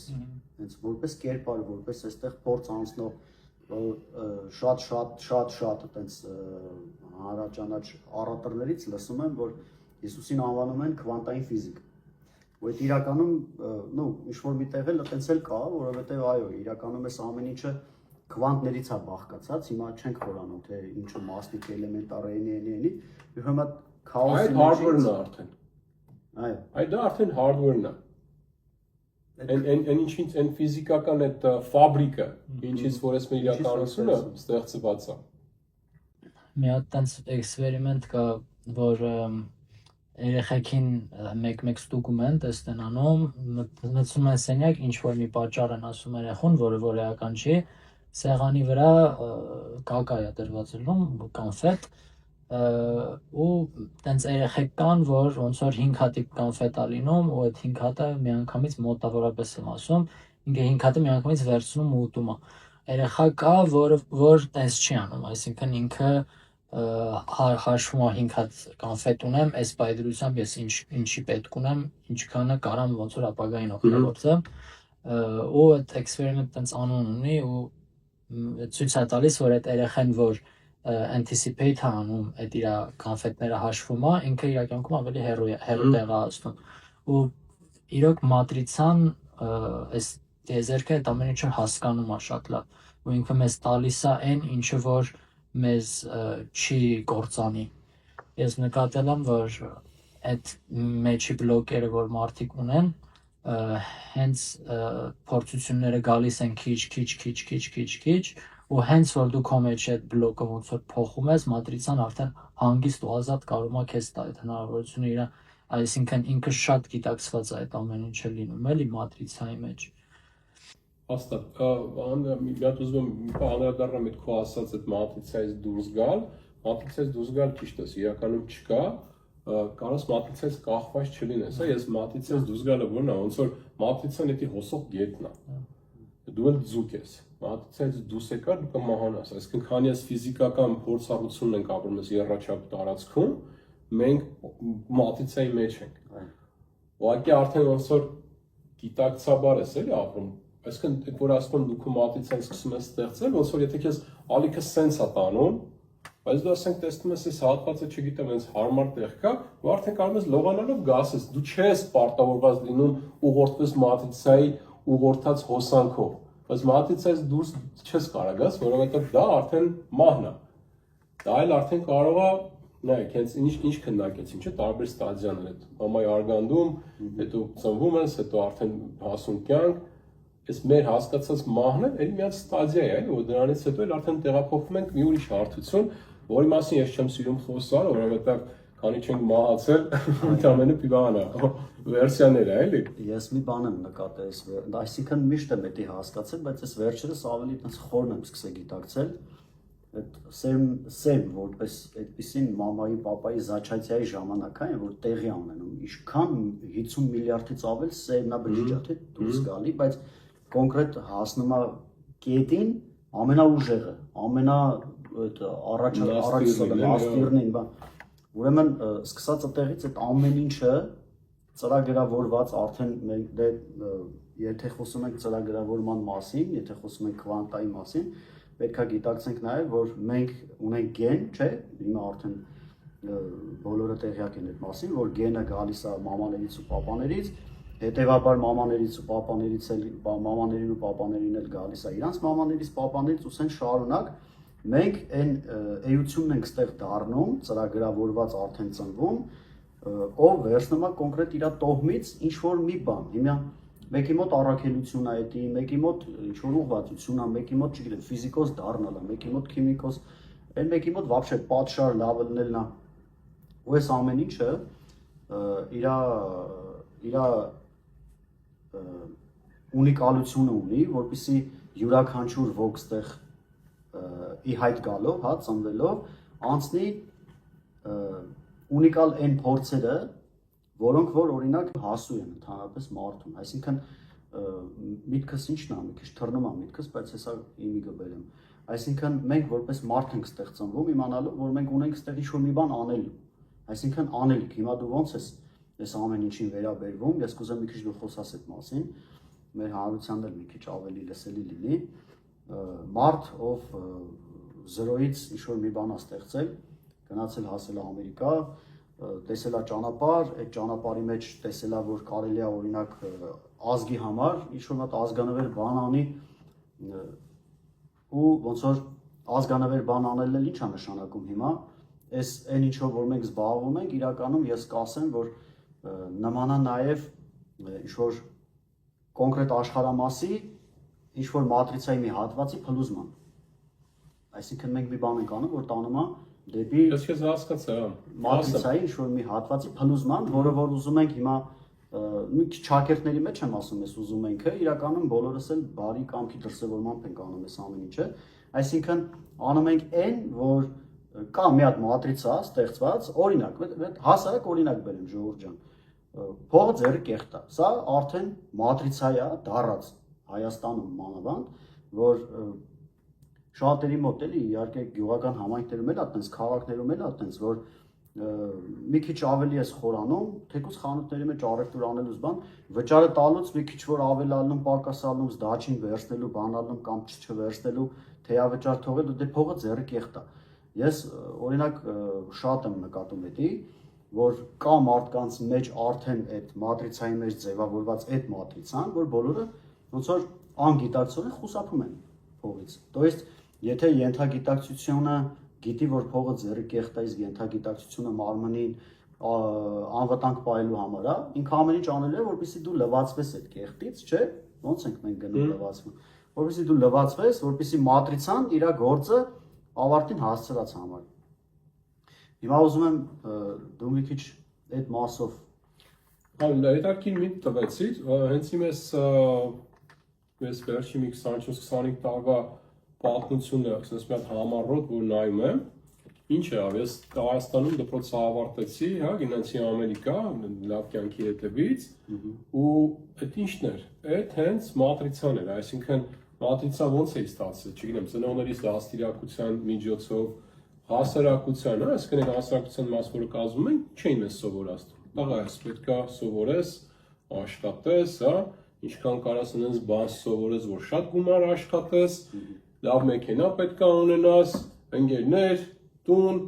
հենց որպես կերպար, որպես այստեղ փորձ անցնող շատ այտենց հանրաճանաչ առատորներից լսում եմ, որ Հիսուսին անվանում են քվանտային ֆիզիկ։ Ու այդ իրականում, ինչ-որ մի տեղ էլ այտենց էլ կա, որովհետև այո, իրականում այս ամեն ինչը քվանտներից է բաղկացած, հիմա չենք խորանում, թե ինչու մասնիկ էլեմենտար էնի, ու հիմա քաոսի այդ hardware-ն է արդեն։ Այո։ Այդ դա արդեն hardware-ն է։ Այն ֆիզիկական այդ ֆաբրիկը, ինչից որ այս մեր իրականությունը ստեղծված է։ Մի հատ տենց էքսպերիմենտ կա, որ երեխեքին մեկ ստուգում են, տեստեն անում, մտցնում են սենյակ, ինչ-որ մի պատճառ են ասում երեխուն, որը որ էական չի, սեղանի վրա կակա է դրվածելում, կանֆետ, ու տենց երեխեք կան, որ ոնց որ 5 հատի կանֆետ ա լինում, ու այդ 5 հատը միանգամից մոտավորապես եմ ասում, ինքը 5 հատը միանգամից վերցնում ու ուտում է։ Երեխա կա, որ տենց չի անում, այսինքն ինքը հաշվում է 5 հատ կանֆետ ունեմ, այս պայծրությամբ ես ինչի պետք ունեմ, ինչքանը կարամ ոնց որ ապագային օգտագործեմ, ու այդ էքսպերիմենտը տենց անուն ունի ու ցույց է տալիս, որ այդ երեխան, որ anticipate է անում, այդ իր կանֆետները հաշվում է, ինքը իր կյանքում ավելի հեռու տեղ է ասում։ Ու իրոք մատրիցան այս տեզերքը այդ ամեն ինչը հասկանում է շատ լավ, ու ինքը մեզ տալիս է այն, ինչը որ մեզ չի կործանի։ Ես նկատել եմ, որ այդ մեջի բլոկերը, որ մարդիկ ունեն, հենց փորձությունները գալիս են քիչ, ու հենց որ դու քո մեջ այդ բլոկը ոնց որ փոխում ես, մատրիցան արդեն հանգիստ ու ազատ կարում է քեզ տա այդ հնարավորությունը իր, այսինքն ինքը շատ գիտակցված է այդ ամեն ինչը լինում, էլի մատրիցայի մեջ։ Հաստատ, մի հատ ուզում եմ անդրադառնամ այդ քո ասած այդ մատրիցայից դուրս գալ ճիշտ է, իրականում չկա, կարոս մատրիցայից կախված չլինես, ես մատրիցայից դուրս գալը որն է, ոնց որ մատրիցան էդի հոսող գետն է, դու էլ ձուկ ես, մատրիցայից դուրս եկար դու կմահանաս, այսինքն քանի ես ֆիզիկական փորձառությունն ենք ապրում ես եռաչափ տարածքում, մենք մատրիցայի մեջ ենք, ուղղակի արդեն ոնց որ գիտակցաբար ես էլի ապրում, այսինքն որ ասում դու քո մատրիցան սկսում ես ստեղծել, ոնց որ եթե քեզ ալիքը սենց է տանում, Բայց դու ասենք տեսնում ես այս հատվածը, չգիտեմ, այնց հարմար տեղ կա, ու արդեն կարող ես լողանալով գասես, դու չես պարտավորված լինում ուղղորդվես մատրիցայի ուղղորդած հոսանքով, բայց մատրիցայից դուրս չես կարող գաս, որովհետև դա արդեն մահն է։ Դա էլ արդեն կարող է, նայեք, հենց ինչ քննարկեցին, չէ՞, տարբեր ստադիաներ այդ մամայի արգանդում, հետո ծնվում ես, հետո արդեն հասուն կյանք, այս մեր հասկացած մահն էլ միած ստադիա է, էլի, որ դրանից հետո էլ արդեն տեղափոխվում ենք մի ուրիշ հարթություն, որի մասին ես չեմ սիրում խոսալ, որովհետև քանի չենք մահացել, ընդամենը բան է, վերսիաներ է, էլի։ Ես մի բան եմ նկատել, այսինքն միշտ եմ դա հասկացել, բայց այս վերջերս ավելի այդպես խորն եմ սկսել գիտակցել, այդ սեմ որպես այդպեսին մամայի, պապայի զաչացիայի ժամանակ այն որ տեղի ունենում, ինչքան 50 միլիարդից ավել սերնա բջիջա թե դուրս գալի, բայց կոնկրետ հասնում է կետին ամենաուժեղը, առաջաստիրնին, ուրեմն սկսած այդտեղից այդ ամեն ինչը ծրագրավորված արդեն եթե խոսում ենք ծրագրավորման մասին, եթե խոսում ենք քվանտայի մասին, պետք է գիտակցենք նաև, որ մենք ունենք գեն, չէ, հիմա արդեն բոլորը տեղյակ են այդ մասին, որ գենը գալիս է մամաներից ու պապաներից, հետևաբար մամաներից ու պապաներից էլ մամաներին ու պապաներին էլ գալիս է իրանց մամաներից, պապաներից ու սեն շարունակ մենք այն էությունն ենք ստեղ դառնում, ծրագրավորված արդեն ծնվում, ով վերցնում է կոնկրետ իր տոհմից ինչ որ մի բան, հիմա մեկի մոտ առաքելություն է էդի, մեկի մոտ ինչ-որ ուղղվածություն է, մեկի մոտ, չգիտեմ, ֆիզիկոս դառնալ է, մեկի մոտ քիմիկոս, այն մեկի մոտ вообще պատշար լավ լինելն է։ Ու այս ամեն ինչը իր ունիկալությունը ունի, որպեսզի յուրաքանչյուր ոք ստեղ ի հայտ գալով, հա, ծնվելով անցնի ունիկալ այն փորձերը, որոնք որ օրինակ հասու են ընդհանրապես մարդուն, այսինքն միտքս ինչն է, մի քիչ թռնում է միտքս, բայց հեսա իմի գբել եմ, այսինքն մենք որպես մարդ ենք ստեղ ծնվում, իմանալով, որ մենք ունենք ստեղ ինչ-որ մի բան անելու, այսինքն անելիք, հիմա դու ոնց ես այս ամեն ինչին վերաբերվում, ես կուզեմ մի քիչ դու խոսաս այդ մասին, մեր հանրությանն էլ մի քիչ ավելի լսելի լինի, մարդ, ով 0-ից ինչ-որ մի բան է ստեղծել, գնացել հասել է Ամերիկա, տեսել է ճանապարհ, այդ ճանապարհի մեջ տեսել է, որ կարելի է օրինակ ազգի համար ինչ-որ մոտ ազգանվեր բան անի ու ոնց որ ազգանվեր բան անելն էլ ինչ է նշանակում հիմա, այս այն ինչով որ մենք զբաղվում ենք, իրականում ես կասեմ, որ նմանա նաև ինչ-որ կոնկրետ աշխարհամասի ինչ-որ մատրիցայի մի հատվածի փլուզման, այսինքն մենք մի բան ենք անում, որ տանում է դեպի ես քեզ հասկացա, մատրիցայի ինչ-որ մի հատվածի փլուզման, որը որ ուզում ենք հիմա մի քիչ ճակերտների մեջ եմ ասում, ես ուզում ենք, իրականում բոլորս էլ բարի կամքի դրսևորմամբ ենք անում այս ամեն ինչը, այսինքն անում ենք այն, որ կա մի հատ մատրիցա ստեղծված, օրինակ, հասարակ օրինակ բերեմ ժողովուրդ ջան, փողը ձեռը կեղտ է, սա արդեն մատրիցա է դառած Հայաստանում մանավանդ, որ շատերի մոտ էլի իհարկե գյուղական համայնքներում էլ այդպես քաղաքներում էլ այդպես որ մի քիչ ավելի էս խորանում, թեկուզ խանութների մեջ առևտուր անելուց բան, վճարը տալուց մի քիչ որ ավելանում, պակասանում, դաչին վերցնելու, բանալնում կամ չվերցնելու, թեյավճար թողելու, դե փողը ձեռը կեղտ է։ Ես օրինակ շատ եմ նկատում էդի, որ կա մարդկանց մեջ արդեն այդ մատրիցայի մեջ ձևավորված այդ մատրիցան, որ բոլորը ոնց որ անգիտակցորեն խուսափում են փողից։ То есть, եթե ենթագիտակցությունը գիտի, որ փողը ձեռը կեղտ է, իսկ ենթագիտակցությունը մարմնին անվտանգ պահելու համար է, ինքը ամեն ինչ անելու է, որպեսզի դու լվացվես այդ կեղտից, չէ՞։ Ոնց ենք մենք գնում լվացվում։ Որպեսզի դու լվացվես, որպեսզի մատրիցան իր գործը ավարտին հասցրած համար։ Հիմա ուզում եմ դու մի քիչ այդ մասով հետաքրքիր միտք տվեցիր, հենց իմ ես վերջի մի 24-25 տարվա պատմությունը, ասես մի հատ համառոտ, որ նայում եմ, ինչ եղավ, ես Հայաստանում դպրոցը ավարտեցի, հա, գնացի Ամերիկա, լավ կյանքի հետևից, ու այդ ինչն էր, այդ հենց մատրիցան էր, այսինքն մատրիցա ոնց էի ստացել, չգիտեմ, ծնողներիս դաստիարակության միջոցով, հասարակության, հա, այսինքն այդ հասարակության մաս, որը կազմում են, չէին մեզ սովորացնում, տղա ես պետք է սովորես, աշխատես, հա, ինչքան կարաս այնպես բան սովորես, որ շատ գումար աշխատես, լավ մեքենա պետք է ունենաս, ընկերներ, տուն,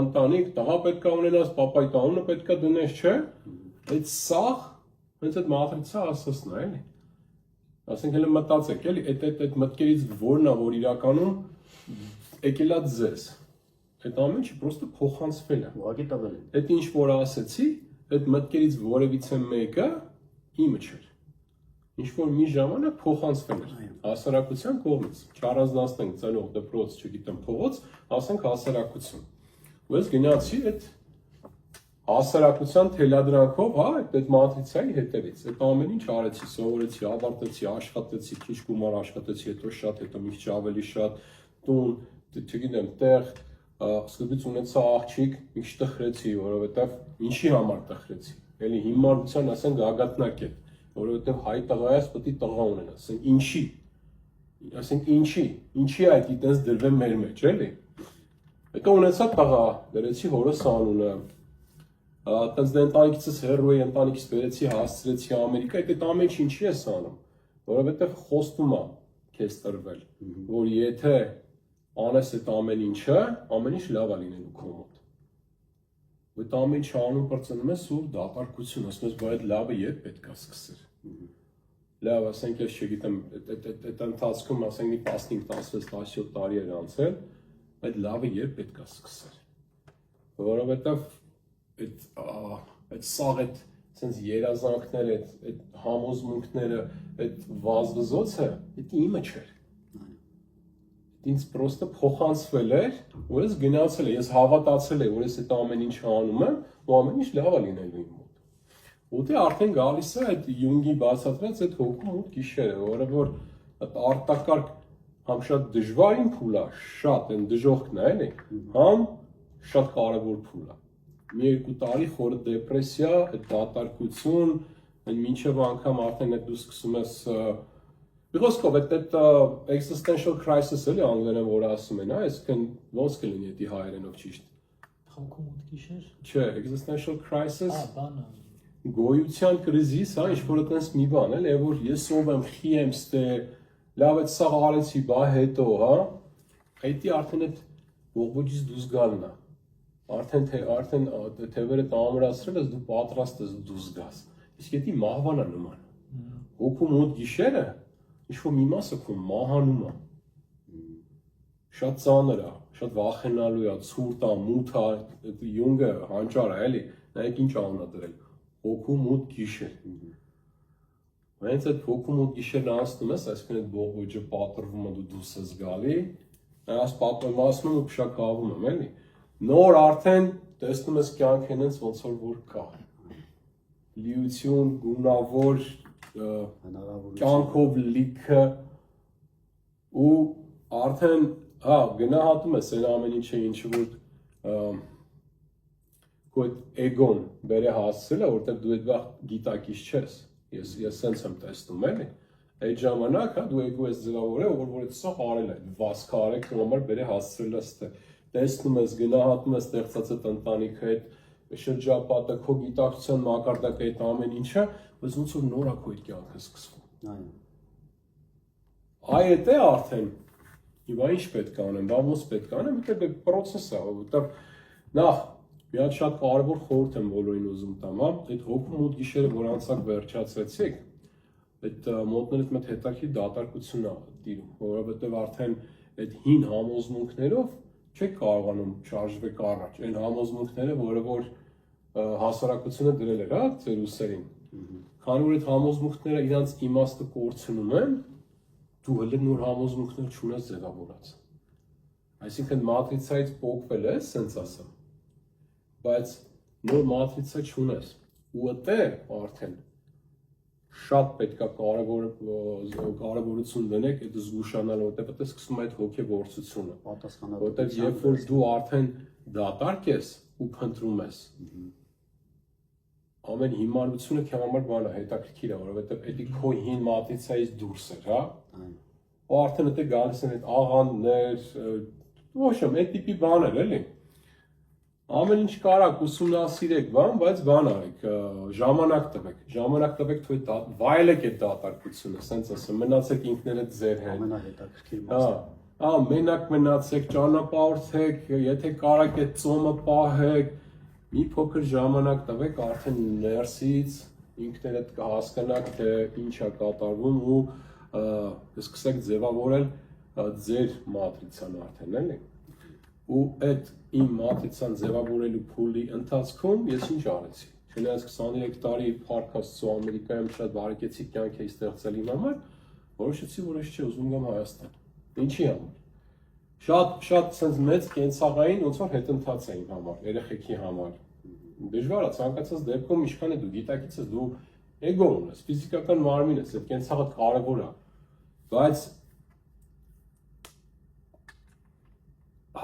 ընտանիք, տղա պետք է ունենաս, պապայի անունը պետք է դնես, չէ՞։ Այդ սաղ հենց այդ մատրիցա ասածն է, էլի։ Ասենք հենց մտածեք, էլի, այդ մտքերից որն է, որ իրականում եկել է ձեզ։ Այդ ամեն ինչը պրոստը փոխանցվել է։ Ուղղակի տվել է։ Այդ ինչ որ ասեցի, այդ մտքերից որևիցե մեկը իմը չէր։ Ինչ որ մի ժամանակ փոխանցվել էր հասարակության կողմից։ Չառանձնացնենք ծնող դպրոց, չգիտեմ, փողոց, ասենք հասարակություն։ Ու ես գնացի այդ հասարակության թելադրանքով, հա, այդ մատրիցայի հետևից։ Այդ ամեն ինչ արեցի, սովորեցի, ավարտեցի, աշխատեցի, քիչ գումար աշխատեցի, հետո շատ, հետո մի քիչ ավելի շատ տուն, չգիտեմ, տեղ, սկզբից ունեցա աղջիկ, մի քիչ տխրեցի, որովհետև ինչի համար տխրեցի։ Էլի հիմարության ասենք գագաթնակ է, որովհետև հայ տղայս պետք է տղա ունենա, ասենք ինչի այդ այդպես դրվեմ մեր մեջ, էլի։ Հետո ունեցա տղա, դրեցի հորս անունը, այդպես դե ընտանիքից հեռու էի, ընտանիքից բերեցի, հասցրեցի Ամերիկա, այդ ամեն ինչի ես անում, որովհետև խոստում է քեզ տրվել, որ եթե անես այդ ամեն ինչը, ամեն ինչ լավ է լինելու քո մոտ։ Այդ ամեն ինչը անում պրծնում ես ու դատարկություն, ասում ես, բայց այդ լավը երբ պետք է սկսել։ Լավ, ասենք ես չգիտեմ, այդ ընթացքում ասենք մի 15-16-17 տարի էր անցել, այդ լավը երբ պետք է սկսել։ Որովհետև այդ սաղ այդ sense երազանքները, այդ համոզմունքները, այդ վազվզոցը, դա իմը չէր։ Ինձ պրոստը փոխանցվել էր, ու ես գնացել եմ, ես հավատացել եմ, որ ես այդ ամեն ինչ անում եմ, ու ամեն ինչ լավ է լինելու իմ մոտ։ Ու դե արդեն գալիս է այդ Յունգի բացատրած այդ հոգու մոտ գիշերը, որը որ այդ արտակարգ համ շատ դժվարին փուլ է, շատ այն դժոխքն է, էլի, համ շատ կարևոր փուլ է։ Մի 2 տարի խորը դեպրեսիա, այդ դատարկություն, այն մինչև անգամ արդեն այդ դու սկսում ես Խոսքով այդ existential crisis էլի անգլերեն որ ասում են, այսինքն ոնց կլինի դա հայերենով ճիշտ։ Հոգու մոտ գիշեր։ Չէ, existential crisis։ Բանը։ Գոյության կրիզիս, հա, ինչ որ այդպես մի բան էլ, որ ես ով եմ, խի եմ, ստե, լավ այդ սա արեցի, բա հետո, հա։ Այդի արդեն այդ ողբոջից դուրս գալն է։ Արդեն թևերը ամրացրել ես, դու պատրաստ ես դուրս գաս։ Իսկ դա մահվան է նման։ Հոգու մոտ գիշերը ինչ-որ մի մասը քո մահանում է, շատ ծանր է, շատ վախենալու է, ցուրտ է, մութ է, Յունգը հանճար է, էլի, նայեք ինչ անուն է դրել, հոգու մոտ գիշեր։ Հենց այդ հոգու մոտ գիշերն անցնում ես, այսինքն այդ բողբոջը պատրվում է, դու դուրս ես գալի, այս պատմում ու փշակավում եմ, էլի, նոր արդեն տեսնում ես կյանք հենց ոնց որ կա, լիություն, գունավոր, կյանքով լիքը ու արդեն հա գնահատում ես այն ամեն ինչը ինչը որ քո էգոն բերե հասցրել է որտեղ դու այդ վաղ գիտակից չես ես սենց եմ տեսնում էլի այդ ժամանակ հա դու էգո ես ձևավորել որ այդ սա արել է վասկա արել քո համար բերե հասցրել ես տեսնում ես գնահատում ես ստեղծած այդ ընտանիքը այդ շրջապատը քո գիտակցության մակարդակը այդ ամեն ինչը բայց ոնց որ նոր է քո այդ կյանքը սկսվում այ դա արդեն Իվա ինչ պետք է անեմ, բա ոնց պետք է անեմ, դա process է, որովհետև նախ մի հատ շատ կարևոր խորհուրդ եմ բոլորին ուզում տամ, հա, այդ հոգու մոտ գիշերը, որ անցակ վերջացրեցիք, այդ մոտներդ մեծ հետաքրքիր դատարկություն է տիրում, որովհետև արդեն այդ հին համոզմունքներով չեք կարողանում շարժվել առաջ, այն համոզմունքները, որը որ հասարակությունը դրել էր, հա, ձեր ուսերին, քանի որ այդ համոզմունքները իրանց իմաստը կորցնում են դու հենց նոր համոզմունքներ չունես ձևավորած։ Այսինքն մատրիցայից փոխվել ես, ասենց ասեմ, բայց նոր մատրիցա չունես։ Ու դա արդեն շատ պետք է կարևորություն դնեք այդ զգուշանալ, որտեղ դա սկսում է այդ հոգեվորցությունը։ Որտեղ երբ որ դու արդեն դատարկ ես ու փնտրում ես, ամեն հիմարությունը քո համար բան է, հետաքրքիր է, որովհետև դա քո հին մատրիցայից դուրս էր, հա։ Ու արդեն դա գալիս են այդ աղանդներ, ոչ եմ, այդ տիպի բաներ, էլի։ Ամեն ինչ կարաք ուսումնասիրեք, բայց բան արեք, ժամանակ տվեք թույլ վայելեք այդ դատարկությունը, սենց ասեմ, մնացեք ինքներդ ձեր հետ։ Ամենահետաքրքիր մասը։ մենակ մնացեք, ճանապարհորդեք, եթե կարաք այդ ծոմը պահեք, մի փոքր ժամանակ տվեք, արդեն ներսից ինքներդ կհասկանաք, թե ինչ է կատարվում ու սկսեք ձևավորել ձեր մատրիցան արդեն, էլի։ Ու այդ իմ մատրիցան ձևավորելու փուլի ընթացքում ես ինչ արեցի։ Չնայած 23 տարի փառք Աստծո Ամերիկայում շատ բարեկեցիկ կյանք էի ստեղծել իմ համար, որոշեցի, որ ես չի ուզում գամ Հայաստան։ Ինչի համար։ Շատ sense մեծ կենցաղային ոնց որ հետընթաց է իմ համար, երեխեքի համար։ Դժվար է ցանկացած դեպքում ինչքան է դու գիտակից ես, դու էգո ունես, ֆիզիկական մարմին ես, այդ կենցաղը կարևոր է։ Բայց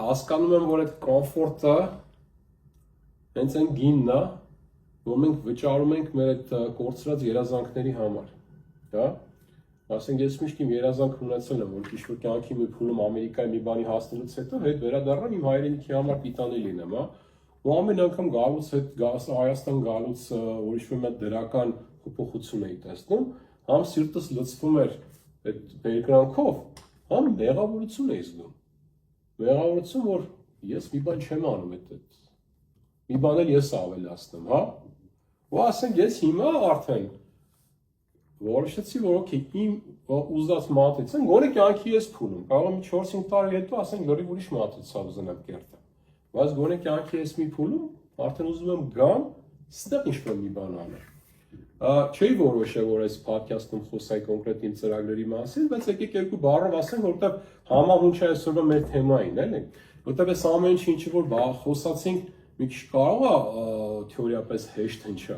հասկանում եմ, որ այդ կոմֆորտը հենց այն գինն է, որ մենք վճարում ենք մեր այդ կորցրած երազանքների համար, հա։ Ասենք ես միշտ իմ երազանք ունեցել եմ, որ ինչ-որ կյանքի մի փուլում Ամերիկայի մի բանի հասնելուց հետո հետ վերադառնամ իմ հայրենիքի համար պիտանի լինեմ, հա։ Ու ամեն անգամ գալուց հետ Հայաստան գալուց որ ինչ-որ մի դրական փոփոխություն էի տեսնում, համ սիրտս լցվում էր այդ բերկրանքով, համ մեղավորություն էի զգում։ Մեղավորություն, որ ես մի բան չեմ անում այդ մի բան էլ ես ավելացնում, հա։ Ու ասենք ես հիմա արդեն որոշեցի, որ օքեյ, իմ ուզած մատրիցան գոնե կյանքի ես փուլում, կարող եմ 4-5 տարի հետո ասենք լրիվ ուրիշ մատրիցա ուզենամ կերտել։ Բայց գոնե կյանքի ես մի փուլում, արդեն ուզում եմ գամ, ստեղ ինչ-որ մի բան անել։ Չէի որոշել, որ այս podcast-ում խոսայի կոնկրետ իմ ծրագրերի մասին, բայց եկեք երկու բառով ասենք, որովհետև համահունչ է այսօրվա մեր թեմային, էլի։ Որովհետև այս ամեն ինչը որ խոսացինք, մի քիչ կարող է թեորիապես հեշտ հնչա,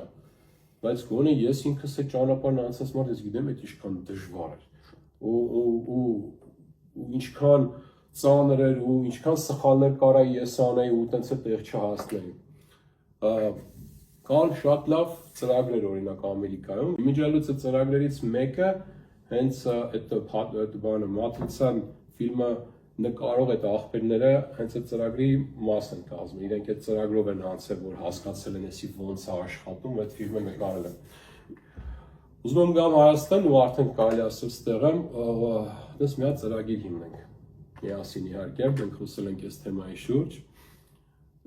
բայց գոնե ես ինքս այդ ճանապարհն անցած մարդ ես գիտեմ, այդ ինչքան դժվար էր։ Ու ինչքան ծանր էր ու ինչքան սխալներ կարայի ես անեի ու տենց է տեղ չհասնեի։ Կան շատ լավ ծրագրեր օրինակ Ամերիկայում։ Իմիջիալուց այդ ծրագրերից մեկը հենց այդ բանը մատրիցան ֆիլմը նկարող այդ աղբերները հենց այդ ծրագրի մաս են կազմում։ Իրենք այդ ծրագրով են անցել, որ հասկացել են էսի ոնց է աշխատում, այդ ֆիլմը նկարել են։ Ուզում եմ գամ Հայաստան ու արդեն կարելի ասել ստեղ եմ, դες մի հատ ծրագիր հիմնենք։ Միասին իհարկե, մենք խոսել ենք այս թեմայի շուրջ։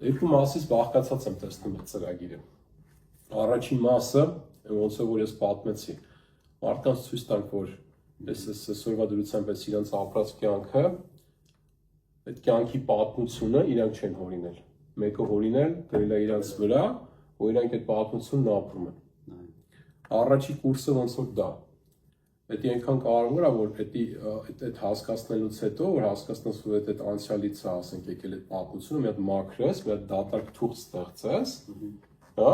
Երկու մասից բաղկացած եմ տեսնում այդ ծրագիրը։ Առաջին մասը, ոնց է որ ես պատմեցի, մարդկանց ցույց տանք, որ այսօրվա դրությամբ էս իրենց ապրած կյանքը, այդ կյանքի պատմությունը իրանք չեն հորինել։ Մեկը հորինել, դրել է իրենց վրա, ու իրանք այդ պատմությունն ապրում են։ Առաջի կուրսը ոնց որ դա։ Դա այնքան կարևոր է, որ պետք է այդ հասկացնելուց հետո, որ հասկացնես, որ այդ անցյալից է, ասենք, եկել այդ պատմությունը, մի հատ մաքրես, մի հատ դատարկ թուղթ ստեղծես, հա։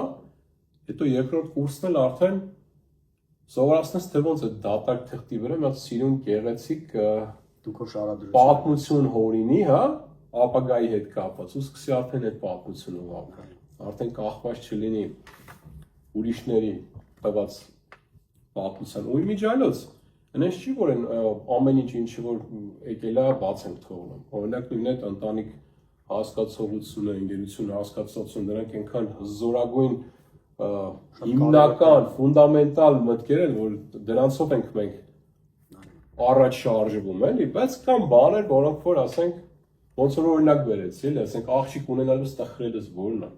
Հետո երկրորդ կուրսն էլ արդեն սովորացնես, թե ոնց է դատարկ թղթի վրա մի հատ սիրուն գեղեցիկ պատմություն հորինի, հա, ապագայի հետ կապված, ու սկսի արդեն այդ պատմությունը ապրել։ Արդեն կախված չլինի ուրիշների տված պատմության ու իմիջիալոց, այնպես չի, որ ամեն ինչը որ եկել է բաց ենք թողնում։ Օրինակ նույն այդ ընտանիք հասկացողությունը, ընկերություն հասկացողությունը, դրանք այնքան հզորագույն հիմնական, ֆունդամենտալ մտքեր են, որ դրանցով ենք մենք առաջ շարժվում, էլի, բայց կան բաներ, որոնք որ ասենք ոնց որ օրինակ բերեցի, էլի, ասենք աղջիկ ունենալու ստխրելս որն է։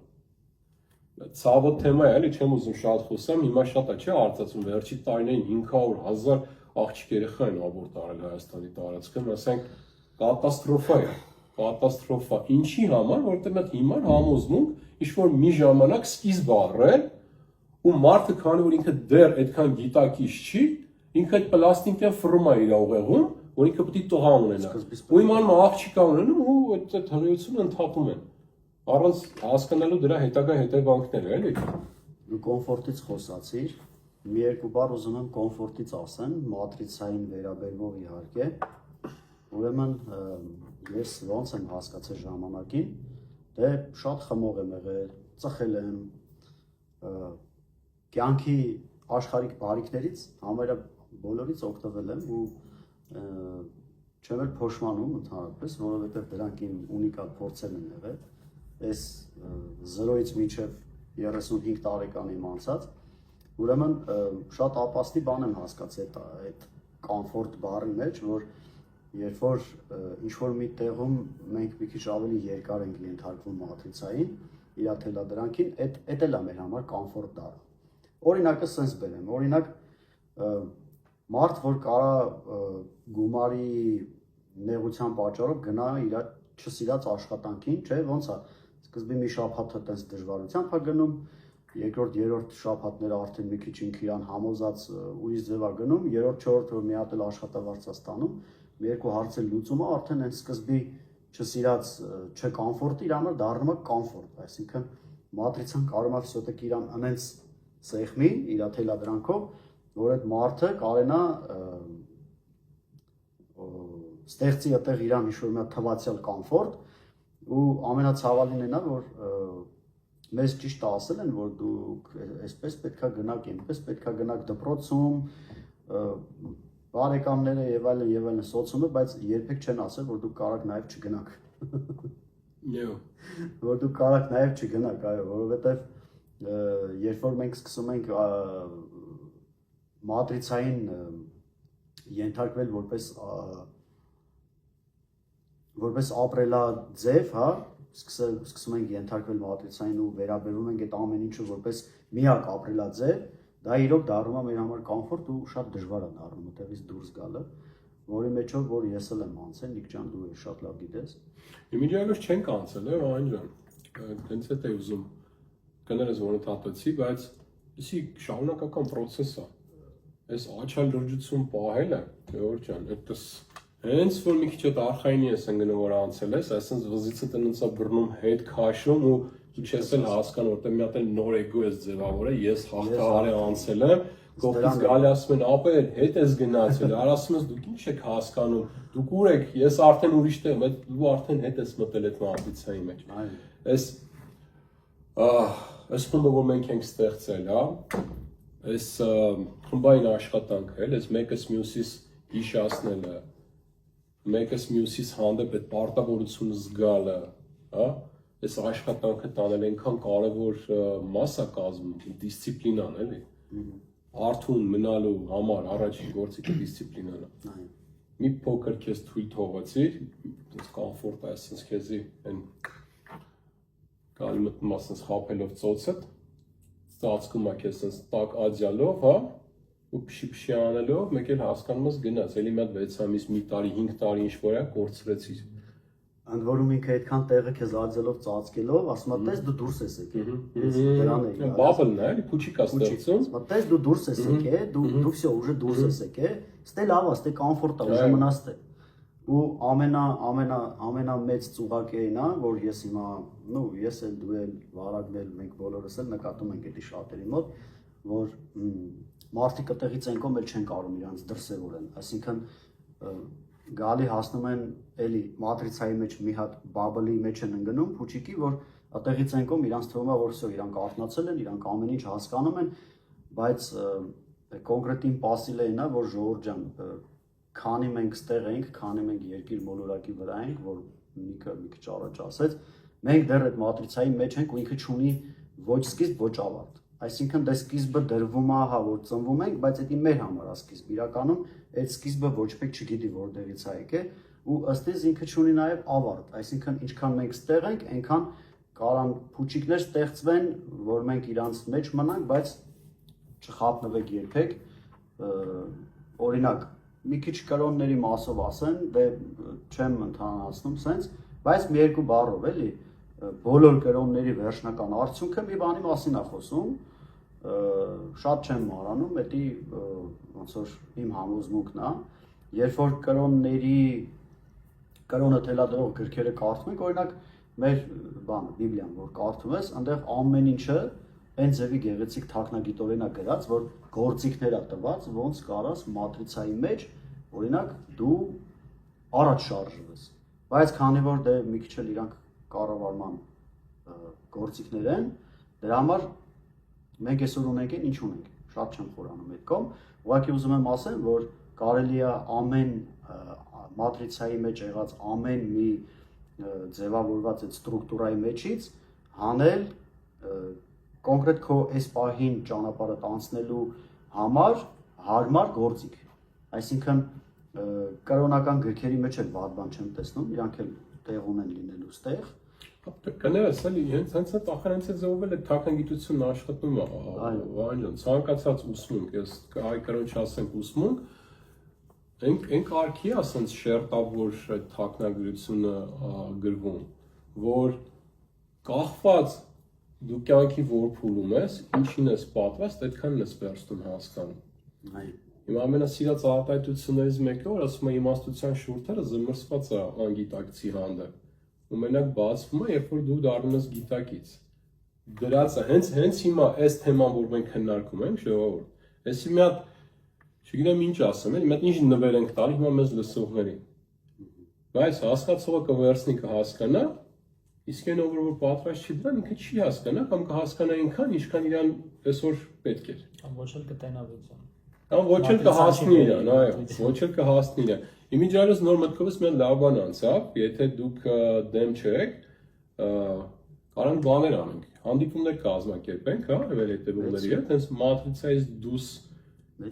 Ցավոտ թեմա է, էլի, չեմ ուզում շատ խոսեմ, հիմա շատ է, չէ՞, արծացում վերջի տարիներին 500,000 աղջիկ երեխա են աբորտ արել Հայաստանի տարածքում, ասենք կատաստրոֆա է, կատաստրոֆա։ Ինչի համար, որովհետև այդ հիմա համոզմունք ինչ-որ մի ժամանակ սկիզբ առել ու մարդը քանի որ ինքը դեռ այդքան գիտակից չի, ինքը այդ պլաստիկյան ֆռում է իր ուղեղում, որ ինքը պետք է տղա ունենա։ Ու իմանալու աղջիկա ունենում ու այդ հղիությունը ընդհատում են։ Առանց հասկանալու դրա հետագա հետևանքները, էլի։ Դու կոմֆորտից խոսացիր, մի երկու բառ ուզում եմ կոմֆորտից ասեմ, մատրիցային վերաբերվող իհարկե։ Ուրեմն ես ոնց եմ հասկացել ժամանակին, դե շատ խմող եմ եղել, ծխել եմ, կյանքի աշխարհիկ բարիքներից համարյա բոլորից օգտվել եմ ու չեմ էլ փոշմանում ընդհանրապես, որովհետև դրանք իմ ունիկալ փորձեր են եղել, այս 0-ից մինչև 35 տարեկան իմ անցած, ուրեմն շատ ապաստի բան եմ հասկացել այդ կոմֆորտ բառի մեջ, որ երբ որ ինչ-որ մի տեղում մենք մի քիչ ավելի երկար ենք ենթարկվում մատրիցային, իր թելադրանքին, այդ էլ է մեր համար կոմֆորտ դառը։ Օրինակը sense բերեմ, օրինակ մարդ, որ կարա գումարի նեղության պատճառով գնա իր չսիրած աշխատանքին, չէ, ոնց է, սկզբի մի շաբաթը տես դժվարությամբ է գնում, երկրորդ, երրորդ շաբաթները արդեն մի քիչ ինքը իրան համոզած ուրիշ ձև է գնում, երրորդ, չորրորդ որ մի հատ էլ աշխատավարձ է ստանում, մի երկու հարցեր լուծումը արդեն այն սկզբի չսիրած չկոմֆորտը իր համար դառնում է կոմֆորտ, այսինքն մատրիցան կարող է всё-таки իրան անենց սեղմի իր թելադրանքով, որ այդ մարդը կարենա ստեղծի այդտեղ իրան ինչ-որ մի թվացial կոմֆորտ ու ամենացավալին այն է, որ մեզ ճիշտ ասել են, որ դուք այսպես պետքա գնաք, այնպես պետքա գնաք դպրոցում, բարեկամները եւ այլն սոցիումը, բայց երբեք չեն ասել, որ դուք կարող նաեւ չգնաք։ Որ դուք կարող նաեւ չգնաք, այո, որովհետեւ երբ որ մենք սկսում ենք մատրիցային ենթարկվել որպես ապրելաձև, հա, սկսում ենք ենթարկվել մատրիցային ու վերաբերվում ենք այդ ամեն ինչը որպես միակ ապրելաձև, դա իրոք դառնում է մեր համար կոմֆորտ ու շատ դժվար է դառնում այդտեղից դուրս գալը, որի մեջով որ ես էլ եմ անցել, Նիկ ջան, դու շատ լավ գիտես։ Իմիջիայլոց չենք անցել, այն ջան, հենց այդ է ուզում կներես որ ընդհատեցի, բայց իսի շարունակական process է։ Այս աչալ լրջություն պահելը, Գեորգ ջան, այդպես հենց որ մի քիչ այդ արխայինի ես ընկնում որ անցել ես, այսինքն վզիցը տնոցա բռնում հետ քաշում ու դու չես էլ հասկանում, որտեղ մի հատ էլ նոր էգո ես ձևավորել, ես հաղթահար եմ անցել եմ, կողքից գալի ասում են, ապեր հետ ես գնացել, ասում ես դուք ինչ եք հասկանում, դուք ուր եք, ես արդեն ուրիշ տեղ եմ, դու արդեն հետ ես մտել այդ մատրիցայի մեջ։ Այս խումբը որ մենք ենք ստեղծել, հա, այս խմբային աշխատանքը, էլի, այս մեկս մյուսիս հիշացնելը, մեկս մյուսիս հանդեպ այդ պարտավորությունը զգալը, հա, այս աշխատանքը տանել այնքան կարևոր մաս է կազմում դիսցիպլինան, էլի։ Արթուն մնալու համար առաջին գործիքը դիսցիպլինան է։ Մի փոքր քեզ թույլ թողեցիր, այս կոմֆորտ է, այսպես քեզի այն գալի մտնում ասես խափելով ծոցդ, ծածկում է քեզ ասես տակ ադյալով, հա, ու փշի անելով, մեկ էլ հասկանում ես գնաց, էլի մի հատ 6 ամիս, մի տարի, 5 տարի ինչ որ է կորցրեցիր։ Ընդ որում ինքը այդքան տեղը քեզ ածելով, ծածկելով, ասում է, տես դու դուրս ես եկել։ Ես դրան էի։ Բաբլն է, էլի փուչիկ է ստեղծում։ Տես դու դուրս ես եկել, դու всё, уже դուրս ես եկել, ստե լավ է, ստե կոմֆորտ է, уже մնաց դե։ Ու ամենամեծ ծուղակերն է, որ ես հիմա, ես էլ դու էլ, Վարագն էլ, մենք բոլորս էլ նկատում ենք էդի շատերի մոտ, որ մարդիկ այդտեղից այնքան էլ չեն կարող իրանց դրսևորեն, այսինքն գալի հասնում են էլի մատրիցայի մեջ մի հատ բաբլի մեջ են ընկնում, փուչիկի, որ այդտեղից այնքան իրանց թվում է, որ всё, իրանք արթնացել են, իրանք ամեն ինչ հասկանում են, բայց կոնկրետին պասիլ է նա, որ Ժողովուրդ ջան, քանի մենք ստեղ ենք, քանի մենք երկիր մոլորակի վրա ենք, որ Նիկը մի քիչ առաջ ասեց, մենք դեռ այդ մատրիցայի մեջ ենք ու ինքը չունի ոչ սկիզբ, ոչ ավարտ։ Այսինքն դա սկիզբը դրվում է, հա, որ ծնվում ենք, բայց դա մեր համար է սկիզբ։ Իրականում այդ սկիզբը ոչ մեկ չգիտի որտեղից է եկել ու ըստ իս ինքը չունի նաև ավարտ։ Այսինքն ինչքան մենք ստեղ ենք, այնքան կարան փուչիկներ ստեղծվեն, որ մենք իրանց մեջ մնանք, բայց չխափնվեք երբեք։ Օրինակ, մի քիչ կրոնների մասով ասեն, դե չեմ ընդհանրացնում սենց, բայց մի երկու բառով էլի բոլոր կրոնների վերջնական արդյունքը մի բանի մասին է խոսում, շատ չեմ մարանում, դա ոնց որ իմ համոզմունքն է, երբ որ կրոնը թելադրող գրքերը կարդում ենք, օրինակ մեր բանը Բիբլիան, որ կարդում ես, այնտեղ ամեն ինչը այն ձևի գեղեցիկ թաքնագիտորեն է գրած, որ գործիքներ է տված, ոնց կարաս մատրիցայի մեջ, օրինակ դու առաջ շարժվես, բայց քանի որ դե մի քիչ էլ իրանք կառավարման գործիքներ են, դրա համար մենք այսօր ունենք ինչ ունենք, շատ չեմ խորանում այդ կողմ, ուղղակի ուզում եմ ասել, որ կարելի է ամեն մատրիցայի մեջ եղած ամեն մի ձևավորված այդ ստրուկտուրայի մեջից հանել կոնկրետ քո այս պահին ճանապարհդ անցնելու համար հարմար գործիք, այսինքն Կրոնական գրքերի մեջ էլ վատ բան չեմ տեսնում, իրանք էլ տեղում են լինելու ստեղ։ Կներես, էլի, հենց այդ ախրանից է զոհվել է թաքնագիտությունն աշխատում է, Վանջան, ցանկացած ուսմունք, ես հայ կրոնչ ասենք ուսմունք, այն կարգի է ասենց շերտավոր այդ թաքնագրությունը գրվում, որ կախված դու կյանքի որ փուլում ես, ինչին ես պատրաստ, այդքանն ես վերջում հասկանում։ Իմ ամենասիրած արտահայտություններից մեկը, որ ասում է իմաստության շուրթերը զմռսված է անգիտակցի հանդեպ։ Ու մենակ բացվում է, երբ որ դու դառնում ես գիտակից։ Դրած է, հենց հիմա այս թեման, որ մենք քննարկում ենք, ժողովուրդ, այսի մի հատ, չգիտեմ ինչ ասեմ, մի հատ ինչ նվեր ենք տալի հիմա մեզ լսողներին։ Բայց հասկացողը կվերցնի կհասկանա, իսկ այն ով որ պատրաստ չի դրան, ինքը չի հասկանա կամ կհասկանա այնքան, ինչքան իրան այսօր պետք էր։ Կամ ոչ էլ կտենա վիճան։ Կամ ոչ էլ կհասնի իրան, այո, ոչ էլ կհասնի իրան։ Իմիջիայլոց նոր մտքովս մի հատ լավ բան անցավ, եթե դուք դեմ չեք, կարանք բաներ անենք, հանդիպումներ կազմակերպենք, հա, այլ հետևողների հետ, հենց մատրիցայից դուրս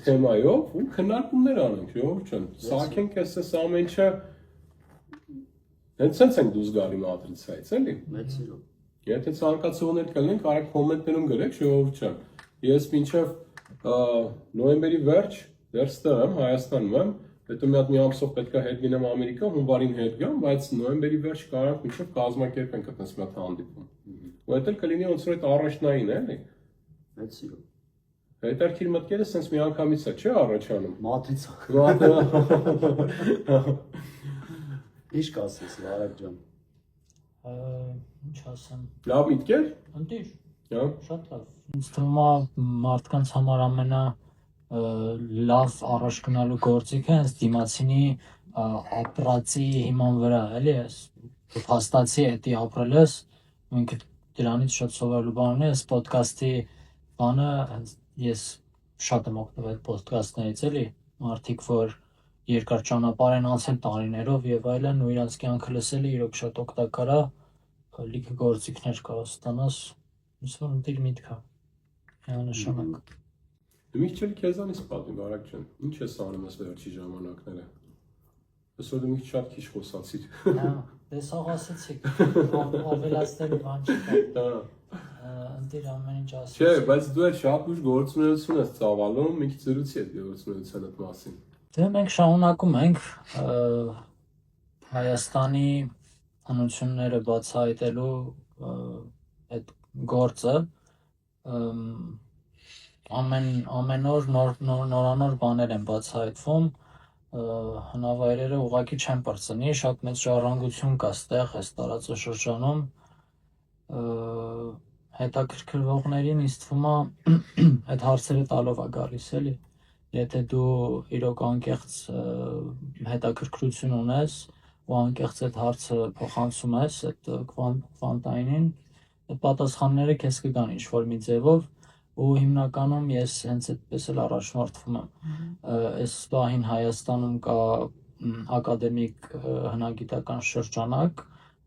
թեմայով ու քննարկումներ անենք, ժողովուրդ ջան, սարքենք այս ամեն ինչը հենց ենք դուրս գալի մատրիցայից, էլի։ Մեծ սիրով։ Եթե ցանկացողներ կլինեն, կարեք կոմենտներում գրեք, ժողովուրդ ջան։ Ես մինչև նոյեմբերի վերջ դեռ ստեղ եմ, Հայաստանում եմ, հետո մի հատ մի ամսով պետք է հետ գնամ Ամերիկա, հունվարին հետ գամ, բայց նոյեմբերի վերջ կարանք մինչև կազմակերպենք այդպես մի հատ հանդիպում։ Ու դա կլինի ոնց որ այդ առաջնային է, էլի։ Մեծ սիրով։ Հետարքիր մտքերը sense միանգամից է, չէ՞ առաջանում։ Մատրիցա։ Ինչ կասես, Վարակ ջան։ Ինչ ասեմ։ Լավ միտքեր։ Ընտիր։ Հա։ Շատ լավ։ Ինձ թվում է մարդկանց համար ամենա լավ առաջ գնալու գործիքը հենց դիմացինի ապրածի հիման վրա, էլի ես հաստատի էդի ապրել ես, ու ինքը դրանից շատ սովորելու բան ունի, այս ոդկասթի բանը ես շատ եմ օգտվել այդ ոդկասթներից, էլի մարդիկ, որ երկար ճանապարհ են անցել տարիներով եւ այլն, ու իրանց կյանքը լսել է իրոք շատ օգտակար է, լիքը գործիքներ կարող ստանաս, ոնց որ ընտիր միտքը, միանշանակ։ Դու մի քիչ քեզանից պատմի, Վարակ ջան, ինչ ես անում ես վերջի ժամանակները։ Այսօր դու մի քիչ շատ քիչ խոսացիր։ Հա, դեսող ասեցիք, ավելացնելու բան չկա։ Ընտիր ամեն ինչ ասեցիք։ Չէ, բայց դու այդ շատ ուժ գործունեություն ես ծավալում, մի քիչ զրուցի այդ գործունեության այդ մասին։ Դե մենք շարունակում ենք Հայաստանի հնությունները բացահայտելու այդ գործը, ամեն օր նորանոր բաներ են բացահայտվում, հնավայրերը ուղղակի չեն պրծնի, շատ մեծ ժառանգություն կա ստեղ այս տարածաշրջանում, հետաքրքրվողներին ինձ թվում է այդ հարցերը տալով է գալիս, էլի, եթե դու իրոք անկեղծ հետաքրքրություն ունես ու անկեղծ այդ հարցը փոխանցում ես այդ կվանտայինին, այդ պատասխանները քեզ կգան ինչ-որ մի ձևով, ու հիմնականում ես հենց այդպես էլ առաջնորդվում եմ։ Այս պահին Հայաստանում կա ակադեմիկ հնագիտական շրջանակ,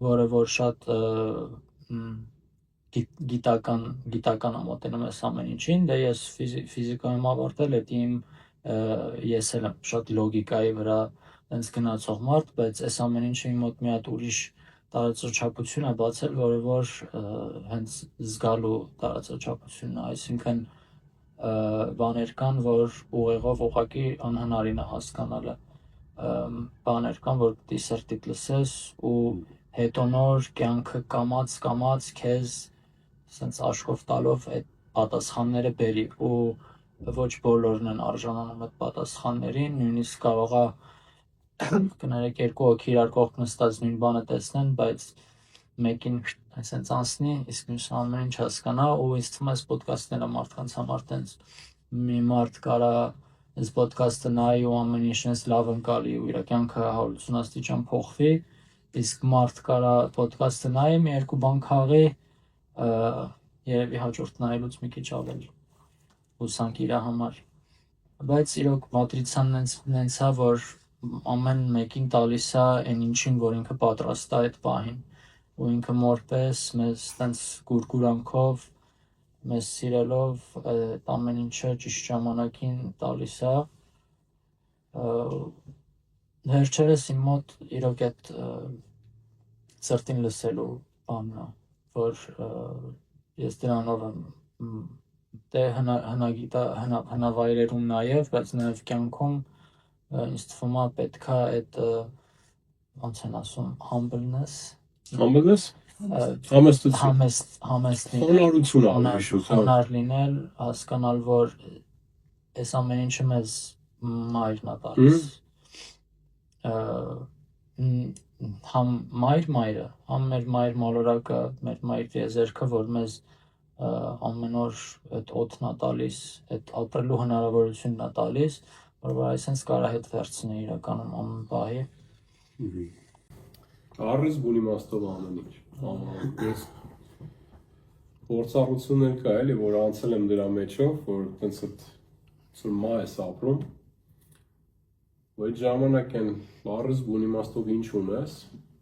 որը որ շատ գիտական ամոտենում ես ամեն ինչին, դե ես ֆիզիկայում ավարտել, էդ իմ ես էլ եմ շատ լոգիկայի վրա տենց գնացող մարդ, բայց այս ամեն ինչը իմ մոտ մի հատ ուրիշ տարածաչափություն է բացել, որը որ հենց զգալու տարածաչափությունն է, այսինքն բաներ կան, որ ուղեղով ուղղակի անհնարին է հասկանալը, բաներ կան, որ պիտի սրտիդ լսես ու հետո նոր կյանքը կամաց քեզ սենց աշխով տալով այդ պատասխանները բերի ու ոչ բոլորն են արժանանում այդ պատասխաններին, նույնիսկ կարող է կներեք երկու հոգի իրար կողք նստած նույն բանը տեսնեն, բայց մեկին այսենց անցնի, իսկ մյուսը ամեն ինչ հասկանա, ու ինձ թվում է այս ոդկասթները մարդկանց համար տենց մի մարդ կարա այս ոդկասթը նայի ու ամեն ինչ ինձ լավ ընկալի ու իր կյանքը 180 աստիճան փոխվի, իսկ մարդ կարա ոդկասթը նայի, մի երկու բան քաղի, երևի հաջորդ նայելուց մի քիչ ավել հուսանք իր համար, բայց իրոք մատրիցան նենց է, որ ամեն մեկին տալիս է այն ինչին, որ ինքը պատրաստ է այդ պահին, ու ինքը մորպես մեզ տենց գուրգուրանքով, մեզ սիրելով այդ ամեն ինչը ճիշտ ժամանակին տալիս է, Վերջերս իմ մոտ իրոք այդ սրտին լսելու բանն է, որ ես դրանով եմ դե հնավայրերում նաև, բայց նաև կյանքում ինձ թվում է պետքա այդ ոնց են ասում humbleness համեստ խոնար լինել, հասկանալ, որ այս ամեն ինչը մեզ մայրն է տալիս, համ մայրը, համ մեր մայր մոլորակը, մեր մայր տիեզերքը, որ մեզ ամեն օր այդ օդն է տալիս, այդ ապրելու հնարավորությունն է տալիս, որ այսպես կարա հետ վերցնի իրականում ամեն պահի։ Առիթ բունի մաստով ամեն ինչ։ Ես փորձառություններ կա էլի, որ անցել եմ դրա մեջով, որ տենց այդ ծրմա ես ապրում։ Ու այդ ժամանակ են առիթ բունի մաստով ինչ ունես,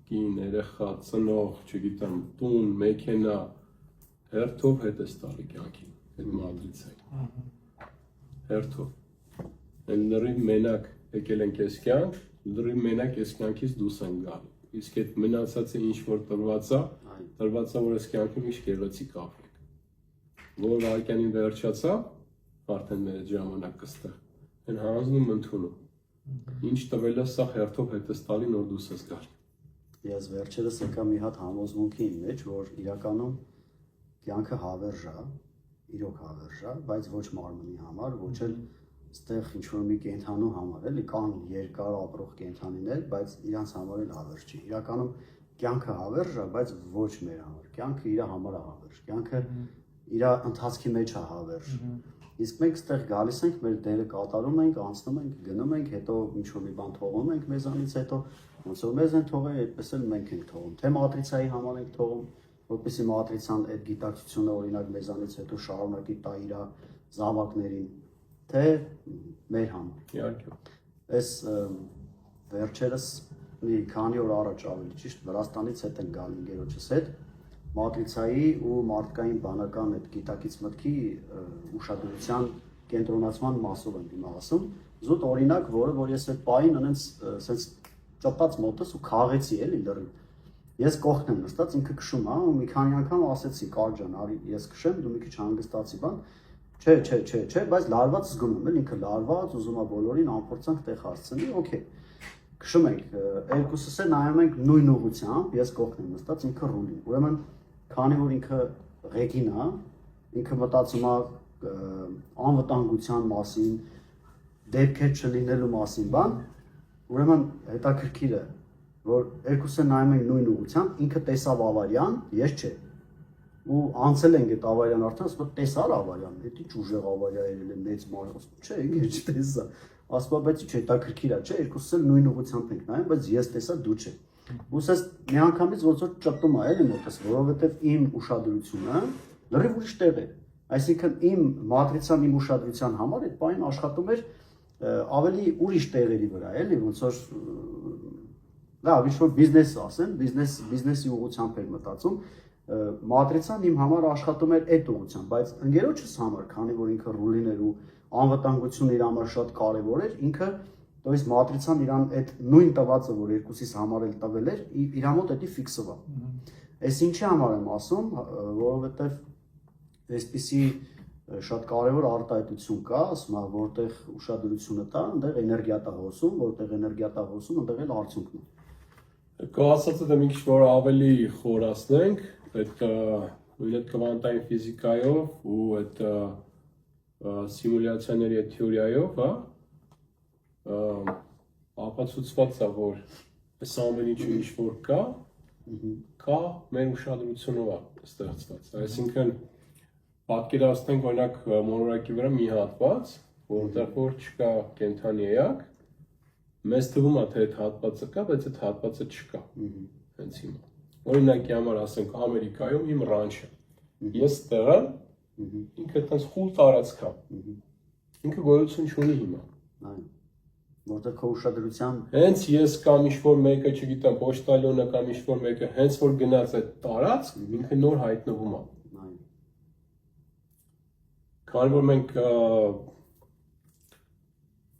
կին, երեխա, ծնող, չգիտեմ, տուն, մեքենա, հերթով հետ ես տալի կյանքին, այդ մադրիցային։ Հերթով։ Են լրիվ մենակ եկել ենք այս կյանք, լրիվ մենակ այս կյանքից դուրս են գալու։ Իսկ այդ մնացածը ինչ որ տրված է, որ այս կյանքում ինչ գեղեցիկ ապրենք։ Որ վարքյանին վերջացավ, արդեն մեր ժամանակ կստեղ, են հանձնում ընդունում։ Ինչ տվել է սա հերթով հետ ես տալի, նոր դուրս ես գալ։ Ես վերջերս եկա մի հատ համոզմունքի մեջ, որ իրականում կյանքը հավերժ է, իրոք հավերժ է, բայց ոչ մարմնի համար, ոչ էլ ստեղ ինչ-որ մի կենթանու համար, էլի կան երկար ապրող կենթանիներ, բայց իրանց համար էլ հավերժ չի։ Իրականում կյանքը հավերժ է, բայց ոչ մեր համար։ Կյանքը իր համար է հավերժ։ Կյանքը իր ընթացքի մեջ է հավերժ։ Իսկ մենք ստեղ գալիս ենք, մեր դերը կատարում ենք, անցնում ենք, գնում ենք, հետո ինչ-որ մի բան թողում ենք մեզանից, հետո ոնց որ մեզ են թողել, այդպես էլ մենք ենք թողում։ Թե մատրիցայի համար ենք թողում, որպեսզի մատրիցան այդ գիտակցությունը օրինակ մեզանից հետո շարունակի տա իր զավակներին, թե մեր համար։ Իհարկե։ Այս վերջերս մի քանի օր առաջ ավելի ճիշտ Վրաստանից հետ են գալի ընկերոջս հետ մատրիցայի ու մարդկային բանական այդ գիտակից մտքի ուշադրության կենտրոնացման մասով եմ հիմա ասում։ Զուտ օրինակ, որ ես այդ պահին սենց ճպած մոտս ու քաղեցի էլի լրիվ։ Ես կողքն եմ նստած, ինքը քշում է ու մի քանի անգամ ասեցի կար ջան, արի ես քշեմ, դու մի քիչ հանգստացի բան։ Չէ, բայց լարված զգում եմ, ինքը լարված, ուզում է բոլորին անփորձանք տեղ հասցնի, օքեյ։ Քշում ենք, երկուսս էլ նայում ենք նույն ուղղությամբ, ես կողքն եմ նստած, ինքը ռուլին։ Ուրեմն, քանի որ ինքը ղեկին է, ինքը մտածում է անվտանգության մասին, դեպքեր չլինելու մասին, բան, ուրեմն հետաքրքիր է, որ երկուսը նայում ենք նույն ուղղությամբ, ինքը տեսավ ավարյան, ես չէ։ Ու անցել ենք այդ ավարյան արդեն, ասում տեսար ավարյան, դա ինչ ուժեղ ավարիա եղել է մեծ ման, չէ, ինքը չտեսա։ Ասում բայց ինչ հետաքրքիր է, չէ, երկուսս էլ նույն ուղղությամբ ենք նայում, բայց ես տեսա, դու չէ։ Ուսես միանգամից ոնց որ ճպտում է էլի մոտս, որովհետև իմ ուշադրությունը լրիվ ուրիշ տեղ է։ Այսինքն իմ մատրիցան իմ ուշադրության համար այդ բանը աշխատում էր ավելի ուրիշ տեղերի վրա, էլի ոնց որ լավ, ինչ որ բիզնես ասեն, բիզնեսի ուղղությամբ էր մտածում, մատրիցան իմ համար աշխատում էր այդ ուղղությամբ, բայց ընկերոջս համար, քանի որ ինքը ռուլին էր ու անվտանգությունը իր համար շատ կարևոր էր, ինքը տոյս մատրիցան իրան այդ նույն տվածը, որ երկուսիս համար էլ տվել էր, իր մոտ էդի ֆիքսով է։ Այս ինչի համար եմ ասում, որովհետև այսպիսի շատ կարևոր արտահայտություն կա, ասում եմ, որտեղ ուշադրությունը տա, այնտեղ էներգիա տա հոսում, որտեղ էներգիա տա հոսում, այնտեղ էլ արդյունքն է։ Կա ասածը դա մի քիչ որ ավելի խորացնենք, այդ նույն կվանտային ֆիզիկայով ու այդ սիմուլյացիաների այդ թեորիայով, հա, ապացուցված է, որ այս ամեն ինչը ինչ որ կա մեր ուշադրությունով է ստեղծված։ Այսինքն պատկերացնենք օրինակ մոլորակի վրա մի հատված, որտեղ որ չկա կենդանի էակ, մեզ թվում է թե այդ հատվածը կա, բայց այդ հատվածը չկա։ Հենց հիմա։ Օրինակի համար ասենք Ամերիկայում իմ ռանչը։ Ես տեղը ինքը այդպես խուլ տարածք է։ Ինքը գոյություն չունի հիմա։ Այո։ Որտեղ քո ուշադրության հենց ես կամ ինչ-որ մեկը, չգիտեմ, պոչտալյոնը կամ ինչ-որ մեկը հենց որ գնաց այդ տարածք, ինքը նոր հայտնվում է։ այո։ Քանի որ մենք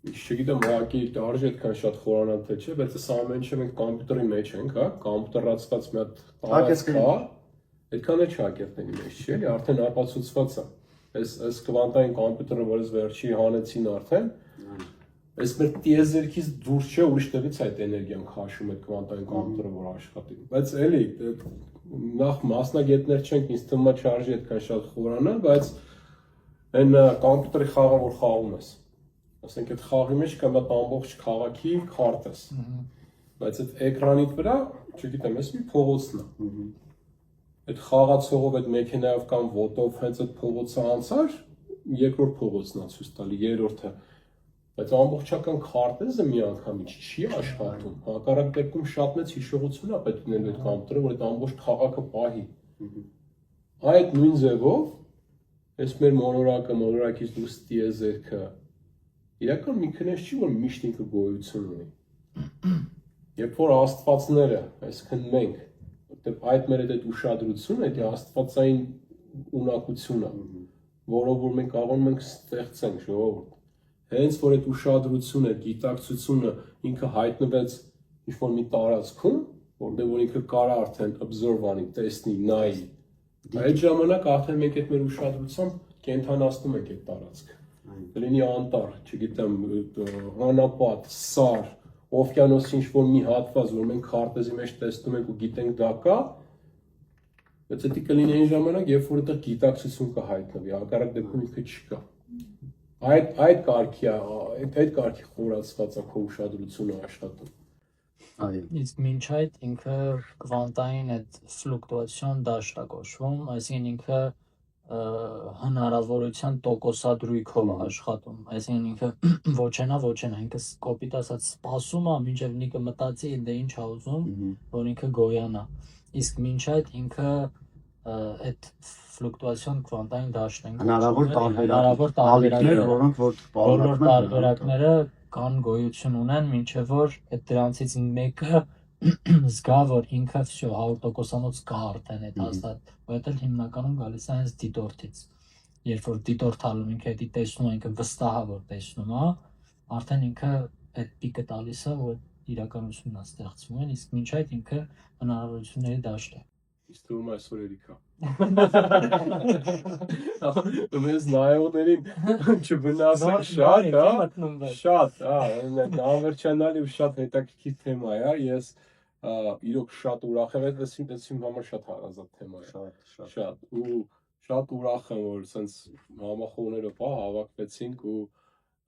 Չգիտեմ, ուղղակի արժի այդքան շատ խորանալ թե չէ, բայց այս ամեն ինչը մենք կոմպյուտերի մեջ ենք, հա, կոմպյուտերացված մի հատ տարածք կա, այդքան է չակերտների մեջ չի, էլի, արդեն ապացուցված է։ Այս կվանտային կոմպյուտերը, որ ես վերջի հանեցին արդեն, այս մեր տիեզերքից դուրս չէ, ուրիշ տեղից այդ էներգիան քաշում այդ կվանտային կոմպյուտերը, որ աշխատի։ Բայց էլի, նախ մասնագետներ չենք, ինձ թվում է չարժի այդքան շատ խորանալ, բայց այն կոմպյուտերի խաղը, որ խաղում ես, ասենք այդ խաղի մեջ կա մոտ ամբողջ քաղաքի քարտես, բայց այդ էկրանիդ վրա, չգիտեմ, ես մի փողոցն է, այդ խաղացողով, այդ մեքենայով կամ ոտով հենց այդ փողոցը անցար, երկրորդ փողոցն է ցույց տալի, երրորդը, բայց ամբողջական քարտեզը մի անգամից չի աշխատում, հակառակ դեպքում շատ մեծ հիշողություն է պետք ունենալ այդ կոմպյուտերը, որ այդ ամբողջ քաղաքը պահի, այդ նույն ձևով, այս մեր մոլորակից դուրս տիեզերքը, իրական մի քնես չի, որ միշտ ինքը գոյություն ունի։ Երբ որ աստվածները, այսինքն մենք, որտեղ այդ մեր այդ ուշադրությունը, այդ աստվածային ունակությունը, որով որ մենք կարողանում ենք ստեղծենք ժողովուրդ։ Հենց որ այդ ուշադրությունը, գիտակցությունը ինքը հայտնվեց ինչ-որ մի տարածքում, որտեղ որ ինքը կարա արդեն observe անի, տեսնի, նայի, այդ ժամանակ արդեն մենք այդ մեր ուշադրությամբ կենթանացնում ենք այդ տարածքը։ Լինի անտառ, չգիտեմ, անապատ, սար, օվկիանոսի ինչ-որ մի հատված, որ մենք քարտեզի մեջ տեսնում ենք ու գիտենք դա կա, բայց դա կլինի այն ժամանակ, երբ որ այդտեղ գիտակցություն կհայտնվի, հակառակ դեպքում ինքը չկա։ Այդ կարգի խորացված է քո ուշադրությունը աշխատում։ Իսկ մինչ այդ ինքը կվանտային այդ ֆլուկտուացիոն դաշտ է կոչվում, այսինքն ինքը հնարավորության տոկոսադրույքով է աշխատում, այսինքն ինքը ոչենա, ինքը կոպիտ ասած սպասում է, մինչև ինքը մտածի դե ինչ ա ուզում, որ ինքը գոյանա, իսկ մինչ այդ ինքը այդ ֆլուկտուացիոն կվանտային դաշտ են հնարավոր տարբերակներ, որոնք որ բոլոր տարբերակները կան գոյություն ունեն, մինչև որ այդ դրանցից մեկը զգա, որ ինքը 100%-անոց կա արդեն այդ հաստատ, որտեղ հիմնականում գալիս է հենց դիտորդից։ Երբ որ դիտորդալում ինքը դա տեսնում է, ինքը վստահ է, որ տեսնում է, արդեն ինքը այդ պիկը տալիս է, որ իրականությունն է ստեղծվում, իսկ մինչ այդ ինքը հնարավորությունների դաշտ է։ Իսկ թվում է այսօր երիքա։ Մեզ նայողներին չվնասեք շատ, անվերջանալի ու շատ հետաքրքիր թեմա է, ես իրոք շատ ուրախ եմ, այս իմ համար շատ հարազատ թեմա է, շատ, ու շատ ուրախ եմ, որ սենց համախոհներով հավաքվեցինք ու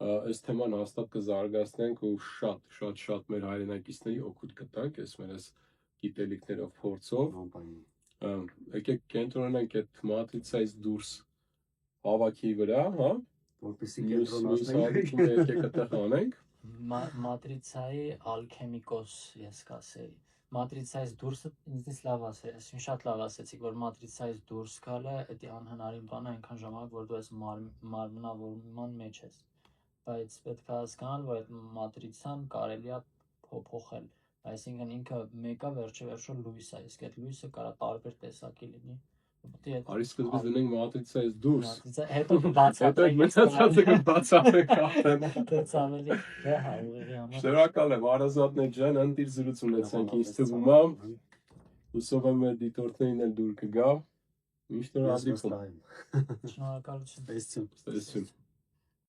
այս թեման հաստատ կզարգացնենք ու շատ մեր հայրենակիցների օգուտ կտանք, այս մեր այս գիտելիքներով, փորձով, եկեք կենտրոնանանք այդ մատրիցայից դուրս հավաքի վրա, հա, որպեսզի կենտրոնացնենք, եկեք այդտեղ անենք։ Մատրիցայի ալքեմիկոս ես կասեի։ Մատրիցայից դուրսը ինձնից լավ ասեցի, շատ լավ ասեցիք, որ մատրիցայից դուրս գալը դա անհնարին բան է այնքան ժամանակ, որ դու այս մարմնավորման մեջ ես։ Բայց պետք է հասկանալ, որ այդ մատրիցան կարելի է փոփոխել, այսինքն ինքը մեկը վերջը լույս է, իսկ այդ լույսը կարող է տարբեր տեսակի լինի։ Արի սկզբից դնենք մատրիցայից դուրս, հետո բացատրենք, մնացածը կբացատրենք արդեն։ Դից ավելի հա ուղղի համար։ Շնորհակալ եմ Արազատներ ջան, ընտիր զրույց ունեցանք, ինձ թվում է, հուսով եմ մեր դիտորդներին էլ դուր կգա։ Միշտ նոր հանդիպում։ Շնորհակալություն։ Տեսություն։